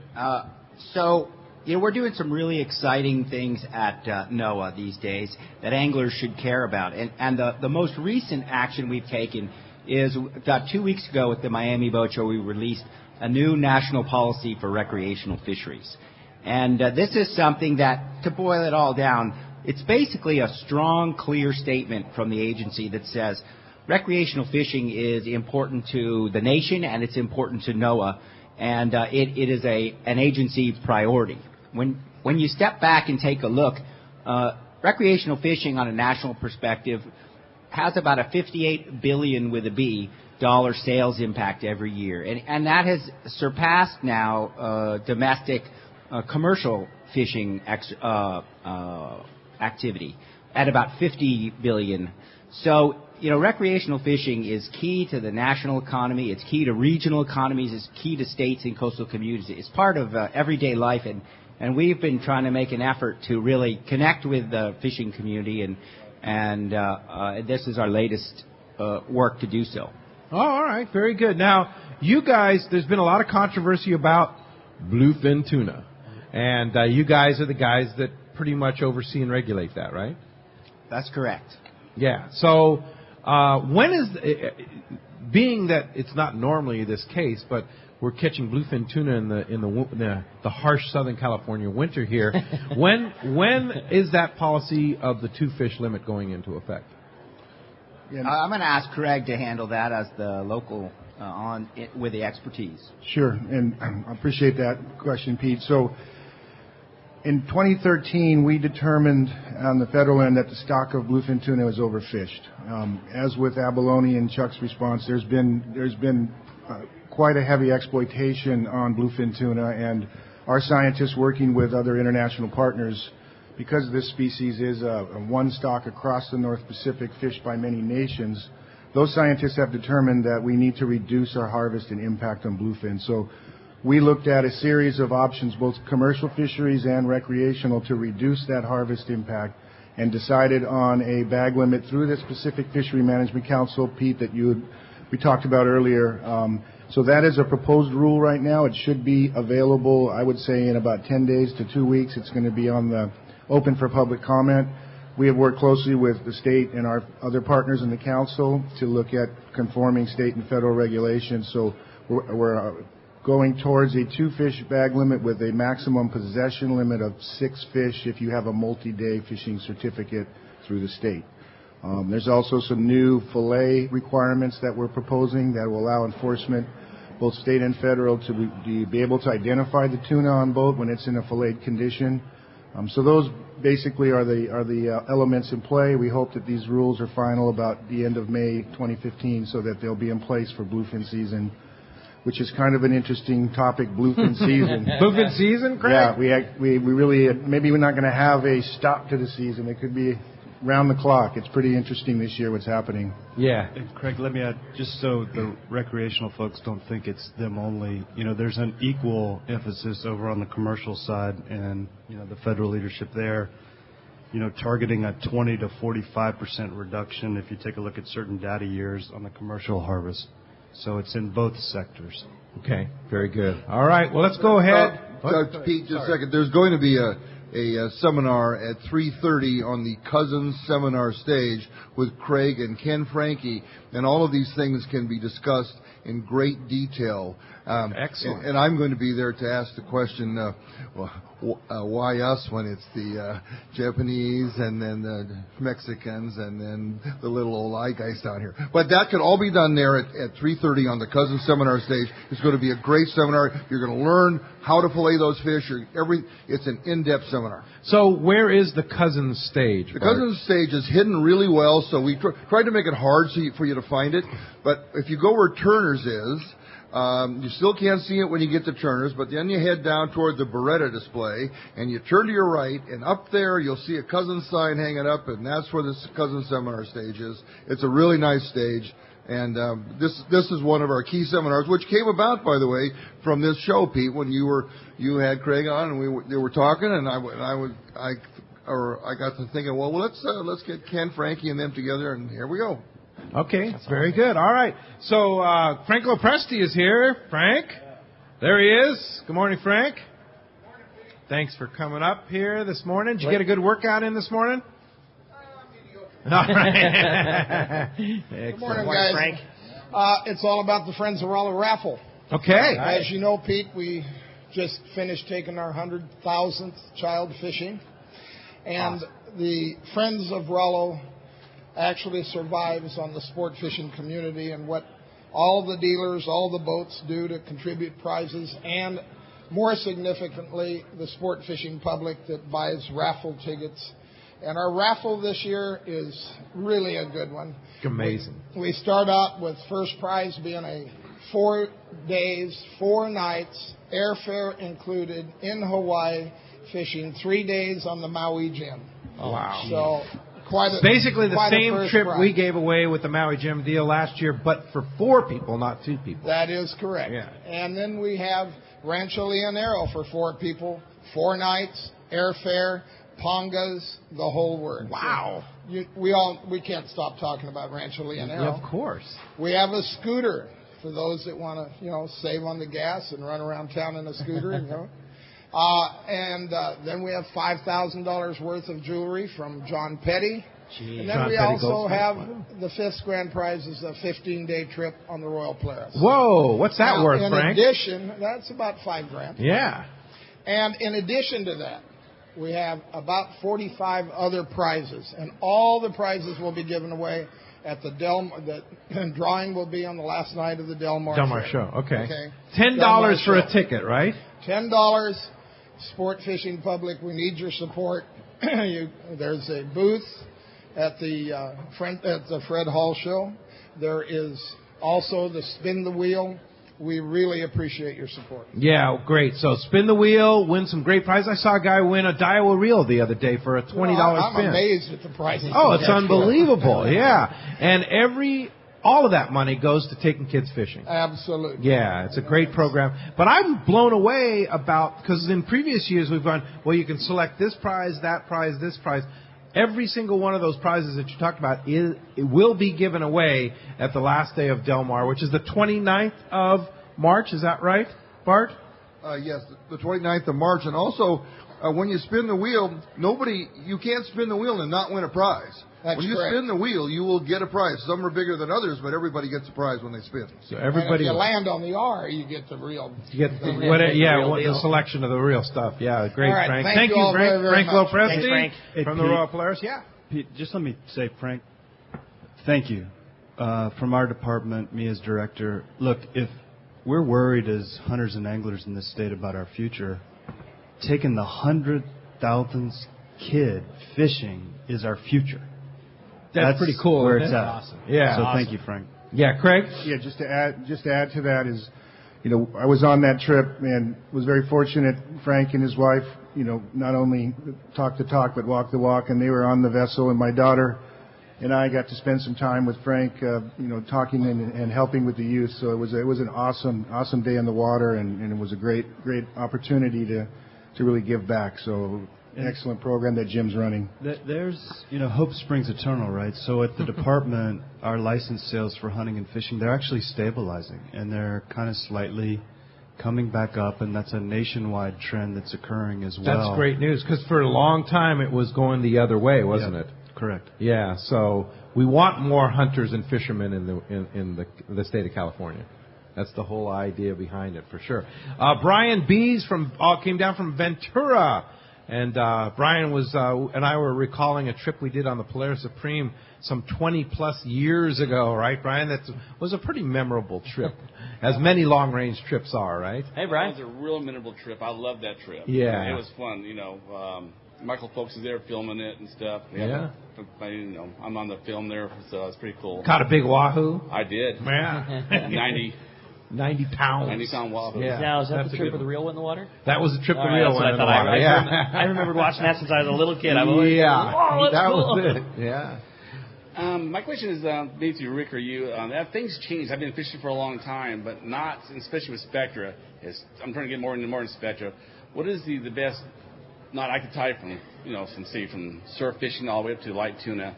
We're doing some really exciting things at NOAA these days that anglers should care about. And the most recent action we've taken is about 2 weeks ago at the Miami Boat Show, we released a new national policy for recreational fisheries. And this is something that, to boil it all down, it's basically a strong, clear statement from the agency that says recreational fishing is important to the nation and it's important to NOAA, and it is an agency priority. When you step back and take a look, recreational fishing on a national perspective has about a $58 billion with a B dollar sales impact every year, and that has surpassed now domestic commercial fishing activity at about $50 billion. So, recreational fishing is key to the national economy. It's key to regional economies. It's key to states and coastal communities. It's part of everyday life, and we've been trying to make an effort to really connect with the fishing community, and this is our latest work to do so. Oh, all right. Very good. Now, you guys, there's been a lot of controversy about bluefin tuna, and you guys are the guys that pretty much oversee and regulate that, right? That's correct. Yeah. So when is being that it's not normally this case, but we're catching bluefin tuna in the harsh Southern California winter here. When is that policy of the 2-fish limit going into effect? I'm going to ask Craig to handle that as the local with the expertise. Sure, and I appreciate that question, Pete. So in 2013, we determined on the federal end that the stock of bluefin tuna was overfished. As with abalone and Chuck's response, there's been quite a heavy exploitation on bluefin tuna, and our scientists working with other international partners, because this species is a one stock across the North Pacific fished by many nations, those scientists have determined that we need to reduce our harvest and impact on bluefin. So we looked at a series of options, both commercial fisheries and recreational, to reduce that harvest impact, and decided on a bag limit through the Pacific Fishery Management Council, Pete, that we talked about earlier. So that is a proposed rule right now. It should be available, I would say, in about 10 days to 2 weeks. It's going to be open for public comment. We have worked closely with the state and our other partners in the council to look at conforming state and federal regulations. So we're going towards a 2-fish bag limit with a maximum possession limit of 6 fish if you have a multi-day fishing certificate through the state. There's also some new fillet requirements that we're proposing that will allow enforcement, both state and federal, to be able to identify the tuna on boat when it's in a filleted condition. So those basically are the elements in play. We hope that these rules are final about the end of May 2015, so that they'll be in place for bluefin season, which is kind of an interesting topic, bluefin season. Bluefin season, Craig? Yeah, we really, maybe we're not going to have a stop to the season. It could be round the clock. It's pretty interesting this year what's happening. Yeah. And Craig, let me add, just so the recreational folks don't think it's them only, there's an equal emphasis over on the commercial side, and, the federal leadership there, targeting a 20 to 45% reduction if you take a look at certain data years on the commercial harvest. So it's in both sectors. Okay, very good. All right, well, let's go ahead. Pete, just a second. There's going to be a seminar at 3:30 on the Cousins Seminar stage with Craig and Ken Franke, and all of these things can be discussed in great detail. Excellent. And I'm going to be there to ask the question, why us when it's the Japanese and then the Mexicans and then the little old eye guys down here. But that can all be done there at 3:30 on the Cousins Seminar stage. It's going to be a great seminar. You're going to learn how to fillet those fish. It's an in-depth seminar. So where is the Cousins stage? The Cousins stage is hidden really well, so we tried to make it hard for you to find it. But if you go where Turner's is, you still can't see it when you get to Turner's, but then you head down toward the Beretta display, and you turn to your right, and up there you'll see a Cousins sign hanging up, and that's where this Cousins Seminar stage is. It's a really nice stage, and this is one of our key seminars, which came about, by the way, from this show, Pete, when you had Craig on, and they were talking, and I got to thinking, well, let's get Ken Franke and them together, and here we go. Okay, that's very good. All right. So Frank Lopresti is here. Frank, there he is. Good morning, Frank. Thanks for coming up here this morning. Did you get a good workout in this morning? All right. Good morning, guys. Frank. It's all about the Friends of Rolla raffle. Okay. As you know, Pete, we just finished taking our 100,000th child fishing, and the Friends of Rollo actually survives on the sport fishing community and what all the dealers, all the boats do to contribute prizes, and more significantly, the sport fishing public that buys raffle tickets. And our raffle this year is really a good one. Amazing. We start out with first prize being a 4 days, 4 nights, airfare included in Hawaii, fishing 3 days on the Maui Jim. Oh, wow. So basically the same trip we gave away with the Maui Jim deal last year, but for 4 people, not 2 people. That is correct. Yeah. And then we have Rancho Leonero for 4 people, 4 nights, airfare, pongas, the whole word. Wow. So we can't stop talking about Rancho Leonero. Of course. We have a scooter for those that want to, save on the gas and run around town in a scooter, And then we have $5,000 worth of jewelry from John Petty. Jeez. And then we also have the fifth grand prize is a 15-day trip on the Royal Polaris. Whoa, what's that worth, Frank? In addition, that's about $5,000. Yeah. And in addition to that, we have about 45 other prizes, and all the prizes will be given away at the drawing will be on the last night of the Del Mar show. Okay. $10 for a ticket, right? $10. Sport fishing public, we need your support. There's a booth at the Fred Hall show. There is also the Spin the Wheel. We really appreciate your support. Yeah, great. So spin the wheel, win some great prizes. I saw a guy win a Daiwa reel the other day for a $20 spin. I'm amazed at the prizes. Oh, it's unbelievable. Yeah. And all of that money goes to taking kids fishing. Absolutely. Yeah, it's a great program. But I'm blown away because in previous years we've gone, well, you can select this prize, that prize, this prize. Every single one of those prizes that you talked about it will be given away at the last day of Del Mar, which is the 29th of March. Is that right, Bart? Yes, the 29th of March. And also, when you spin the wheel, you can't spin the wheel and not win a prize. That's when you correct. spin the wheel, you will get a prize. Some are bigger than others, but everybody gets a prize when they spin. So And if everybody you land on the R, you get the real. You get the selection of the real stuff. Yeah, great, All right, Frank. thank you all Frank. very, very Frank much. Lopresti Thanks, Frank. from the Pete, Royal Polaris. Yeah. Pete, just let me say, Frank, thank you. From our department, me as director, look, if we're worried as hunters and anglers in this state about our future, taking the 100,000th kid fishing is our future. That's pretty cool. Where isn't it's it? at. Awesome. Yeah. So awesome. thank you, Frank. Yeah, Craig? Yeah, just to add to that is, I was on that trip and was very fortunate. Frank and his wife, not only talk the talk but walk the walk, and they were on the vessel, and my daughter and I got to spend some time with Frank, talking and helping with the youth. So it was an awesome day on the water, and it was a great opportunity to really give back. So excellent program that Jim's running. There's, hope springs eternal, right? So at the department, our license sales for hunting and fishing, they're actually stabilizing, and they're kind of slightly coming back up, and that's a nationwide trend that's occurring as well. That's great news, because for a long time it was going the other way, wasn't it? Correct. Yeah, so we want more hunters and fishermen in the state of California. That's the whole idea behind it, for sure. Brian Bees came down from Ventura. And Brian and I were recalling a trip we did on the Polaris Supreme some 20-plus years ago, right, Brian? That was a pretty memorable trip, as many long-range trips are, right? Hey, Brian. It was a real memorable trip. I loved that trip. Yeah. It was fun, Michael Folks is there filming it and stuff. I'm on the film there, so it's pretty cool. Caught a big wahoo? I did. Yeah. 90 pounds. 90-pound wahoo. Yeah. Now, is that the trip where the reel went in the water? That was the trip the All right, reel that's went in what the I thought. water. Yeah. I remembered watching that since I was a little kid. I'm always yeah. that's that cool. was it. Yeah. My question is maybe to Rick or you. Things changed. I've been fishing for a long time, but not, especially with Spectra. I'm trying to get more into Spectra. What is the best knot I could tie from surf fishing all the way up to light tuna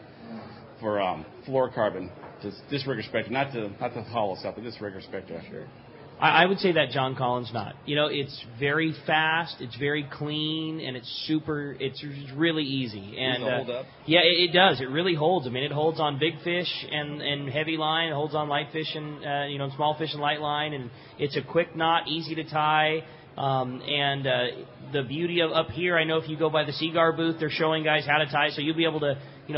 for fluorocarbon? This rigger Spectra, not the hollow stuff, but this rigger Spectra. Sure. I would say that John Collins knot. It's very fast, it's very clean, and it's really easy. And does it hold up? Yeah, it does. It really holds. I mean, it holds on big fish and heavy line. It holds on light fish and small fish and light line. And it's a quick knot, easy to tie. The beauty of up here, I know if you go by the Seagar booth, they're showing guys how to tie, so you'll be able to,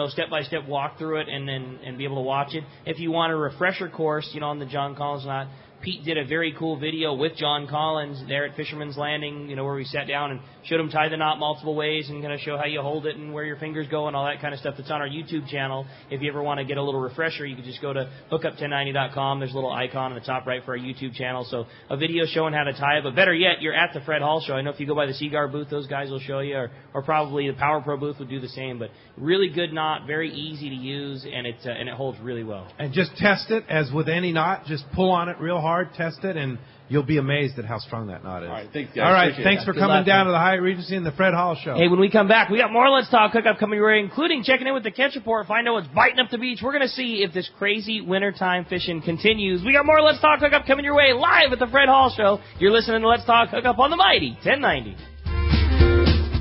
step by step walk through it and be able to watch it. If you want a refresher course, on the John Collins knot, Pete did a very cool video with John Collins there at Fisherman's Landing, where we sat down and showed him tie the knot multiple ways and kind of show how you hold it and where your fingers go and all that kind of stuff. That's on our YouTube channel. If you ever want to get a little refresher, you can just go to hookup1090.com. There's a little icon on the top right for our YouTube channel. So a video showing how to tie it. But better yet, you're at the Fred Hall show. I know if you go by the Seagar booth, those guys will show you, or probably the Power Pro booth would do the same. But really good knot, very easy to use, and it holds really well. And just test it, as with any knot. Just pull on it real hard, test it, and you'll be amazed at how strong that knot is. All right, thanks, guys. All right, Appreciate thanks it. for Good coming luck, down man. to the Hyatt Regency and the Fred Hall show. Hey, when we come back, we got more Let's Talk Hookup coming your way, including checking in with the Catch Report, find out what's biting up the beach. We're going to see if this crazy wintertime fishing continues. We got more Let's Talk Hookup coming your way live at the Fred Hall show. You're listening to Let's Talk Hookup on the mighty 1090.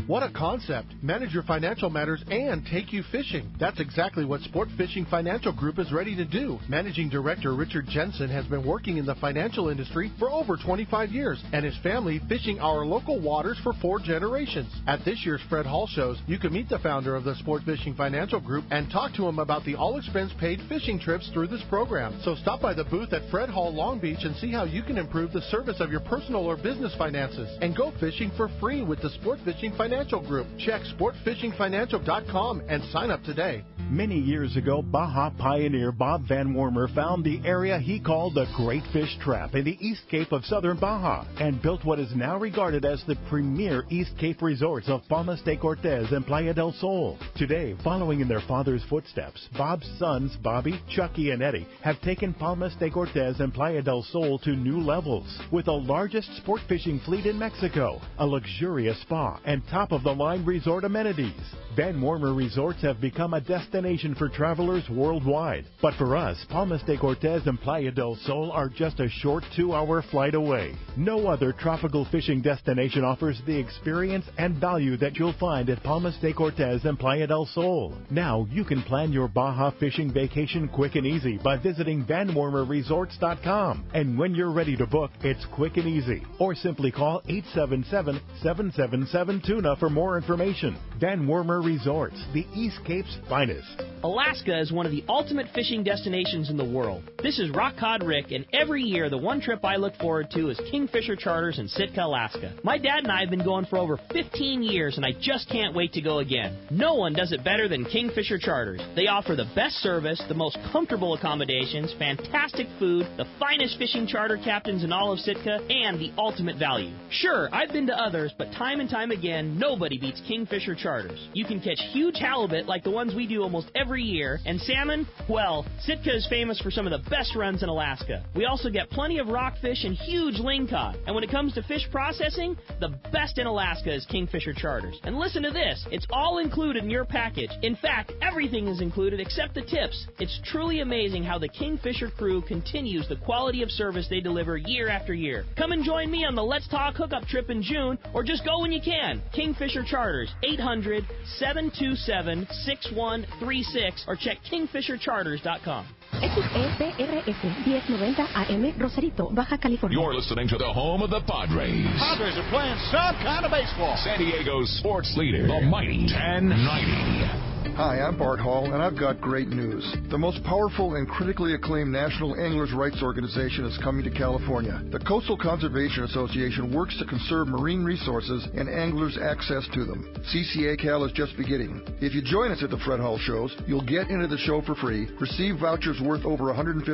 What a concept. Manage your financial matters and take you fishing. That's exactly what Sport Fishing Financial Group is ready to do. Managing Director Richard Jensen has been working in the financial industry for over 25 years and his family fishing our local waters for 4 generations. At this year's Fred Hall shows, you can meet the founder of the Sport Fishing Financial Group and talk to him about the all-expense-paid fishing trips through this program. So stop by the booth at Fred Hall Long Beach and see how you can improve the service of your personal or business finances. And go fishing for free with the Sport Fishing Financial Group. Check sportfishingfinancial.com and sign up today. Many years ago, Baja pioneer Bob Van Wormer found the area he called the Great Fish Trap in the East Cape of southern Baja and built what is now regarded as the premier East Cape resorts of Palmas de Cortez and Playa del Sol. Today, following in their father's footsteps, Bob's sons, Bobby, Chucky, and Eddie, have taken Palmas de Cortez and Playa del Sol to new levels. With the largest sport fishing fleet in Mexico, a luxurious spa, and top-of-the-line resort amenities, Van Wormer Resorts have become a destination for travelers worldwide. But for us, Palmas de Cortez and Playa del Sol are just a short 2-hour flight away. No other tropical fishing destination offers the experience and value that you'll find at Palmas de Cortez and Playa del Sol. Now you can plan your Baja fishing vacation quick and easy by visiting VanWormerResorts.com. And when you're ready to book, it's quick and easy. Or simply call 877-777-TUNA for more information. Van Wormer Resorts, the East Cape's finest. Alaska is one of the ultimate fishing destinations in the world. This is Rock Cod Rick, and every year the one trip I look forward to is Kingfisher Charters in Sitka, Alaska. My dad and I have been going for over 15 years, and I just can't wait to go again. No one does it better than Kingfisher Charters. They offer the best service, the most comfortable accommodations, fantastic food, the finest fishing charter captains in all of Sitka, and the ultimate value. Sure, I've been to others, but time and time again, nobody beats Kingfisher Charters. You can catch huge halibut like the ones we do almost every year, and salmon, well, Sitka is famous for some of the best runs in Alaska. We also get plenty of rockfish and huge lingcod. And when it comes to fish processing, the best in Alaska is Kingfisher Charters. And listen to this, it's all included in your package. In fact, everything is included except the tips. It's truly amazing how the Kingfisher crew continues the quality of service they deliver year after year. Come and join me on the Let's Talk hookup trip in June, or just go when you can. Kingfisher Charters, 800-727-6136, or check kingfishercharters.com. XEPRS 1090 AM Rosarito, Baja California. You're listening to the home of the Padres. Padres are playing some kind of baseball. San Diego's sports leader, the mighty 1090. Hi, I'm Bart Hall, and I've got great news. The most powerful and critically acclaimed national anglers' rights organization is coming to California. The Coastal Conservation Association works to conserve marine resources and anglers' access to them. CCACal is just beginning. If you join us at the Fred Hall shows, you'll get into the show for free, receive vouchers worth over $150,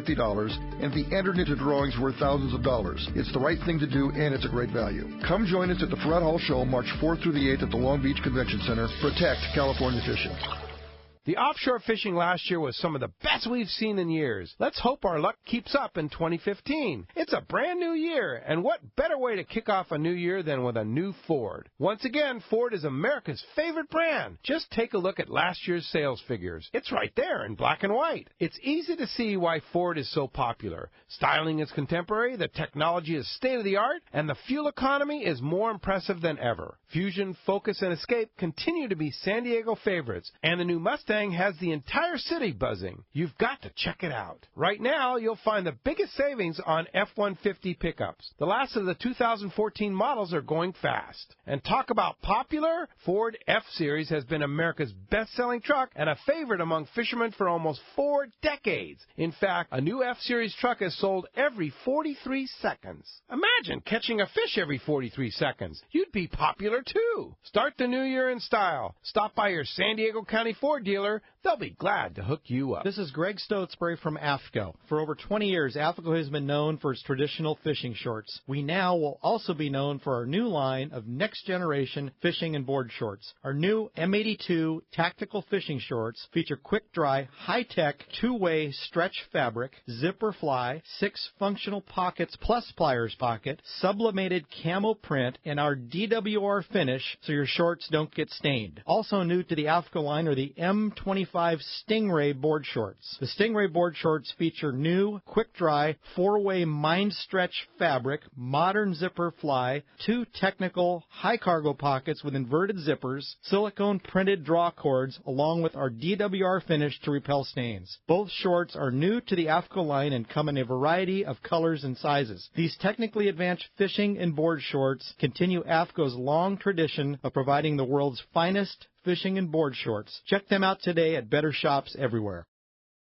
and be entered into drawings worth thousands of dollars. It's the right thing to do, and it's a great value. Come join us at the Fred Hall show March 4th through the 8th at the Long Beach Convention Center. Protect California fishing. The offshore fishing last year was some of the best we've seen in years. Let's hope our luck keeps up in 2015. It's a brand new year, and what better way to kick off a new year than with a new Ford? Once again, Ford is America's favorite brand. Just take a look at last year's sales figures. It's right there in black and white. It's easy to see why Ford is so popular. Styling is contemporary, the technology is state-of-the-art, and the fuel economy is more impressive than ever. Fusion, Focus, and Escape continue to be San Diego favorites, and the new Mustang has the entire city buzzing. You've got to check it out. Right now, you'll find the biggest savings on F-150 pickups. The last of the 2014 models are going fast. And talk about popular, Ford F-Series has been America's best-selling truck and a favorite among fishermen for almost 4 decades. In fact, a new F-Series truck is sold every 43 seconds. Imagine catching a fish every 43 seconds. You'd be popular too. Start the new year in style. Stop by your San Diego County Ford dealer. They'll be glad to hook you up. This is Greg Stotesbury from AFCO. For over 20 years, AFCO has been known for its traditional fishing shorts. We now will also be known for our new line of next-generation fishing and board shorts. Our new M82 tactical fishing shorts feature quick-dry, high-tech, two-way stretch fabric, zipper fly, 6 functional pockets plus pliers pocket, sublimated camo print, and our DWR finish so your shorts don't get stained. Also new to the AFCO line are the M25 5 Stingray board shorts. The Stingray board shorts feature new, quick-dry, 4-way mind stretch fabric, modern zipper fly, 2 technical high cargo pockets with inverted zippers, silicone printed draw cords, along with our DWR finish to repel stains. Both shorts are new to the AFCO line and come in a variety of colors and sizes. These technically advanced fishing and board shorts continue AFCO's long tradition of providing the world's finest fishing and board shorts. Check them out today at better shops everywhere.